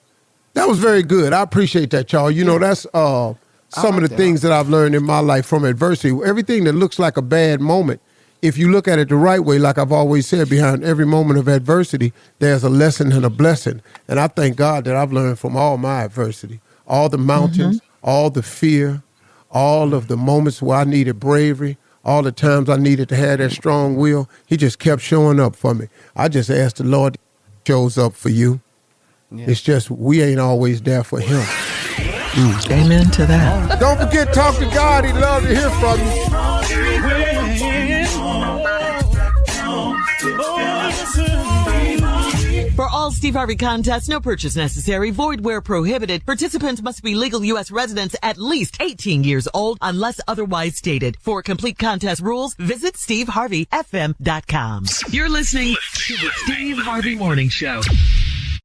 That was very good. I appreciate that, y'all. You know, that's some of the things that I've learned in my life from adversity. Everything that looks like a bad moment, if you look at it the right way, like I've always said, behind every moment of adversity, there's a lesson and a blessing. And I thank God that I've learned from all my adversity, all the mountains, all the fear, all of the moments where I needed bravery, all the times I needed to have that strong will. He just kept showing up for me. I just asked the Lord, shows up for you. Yeah. It's just we ain't always there for him. Amen to that. Don't forget, talk to God. He'd love to hear from you. For all Steve Harvey contests, no purchase necessary, void where prohibited. Participants must be legal U.S. residents at least 18 years old unless otherwise stated. For complete contest rules, visit SteveHarveyFM.com. You're listening to the Steve Harvey Morning Show.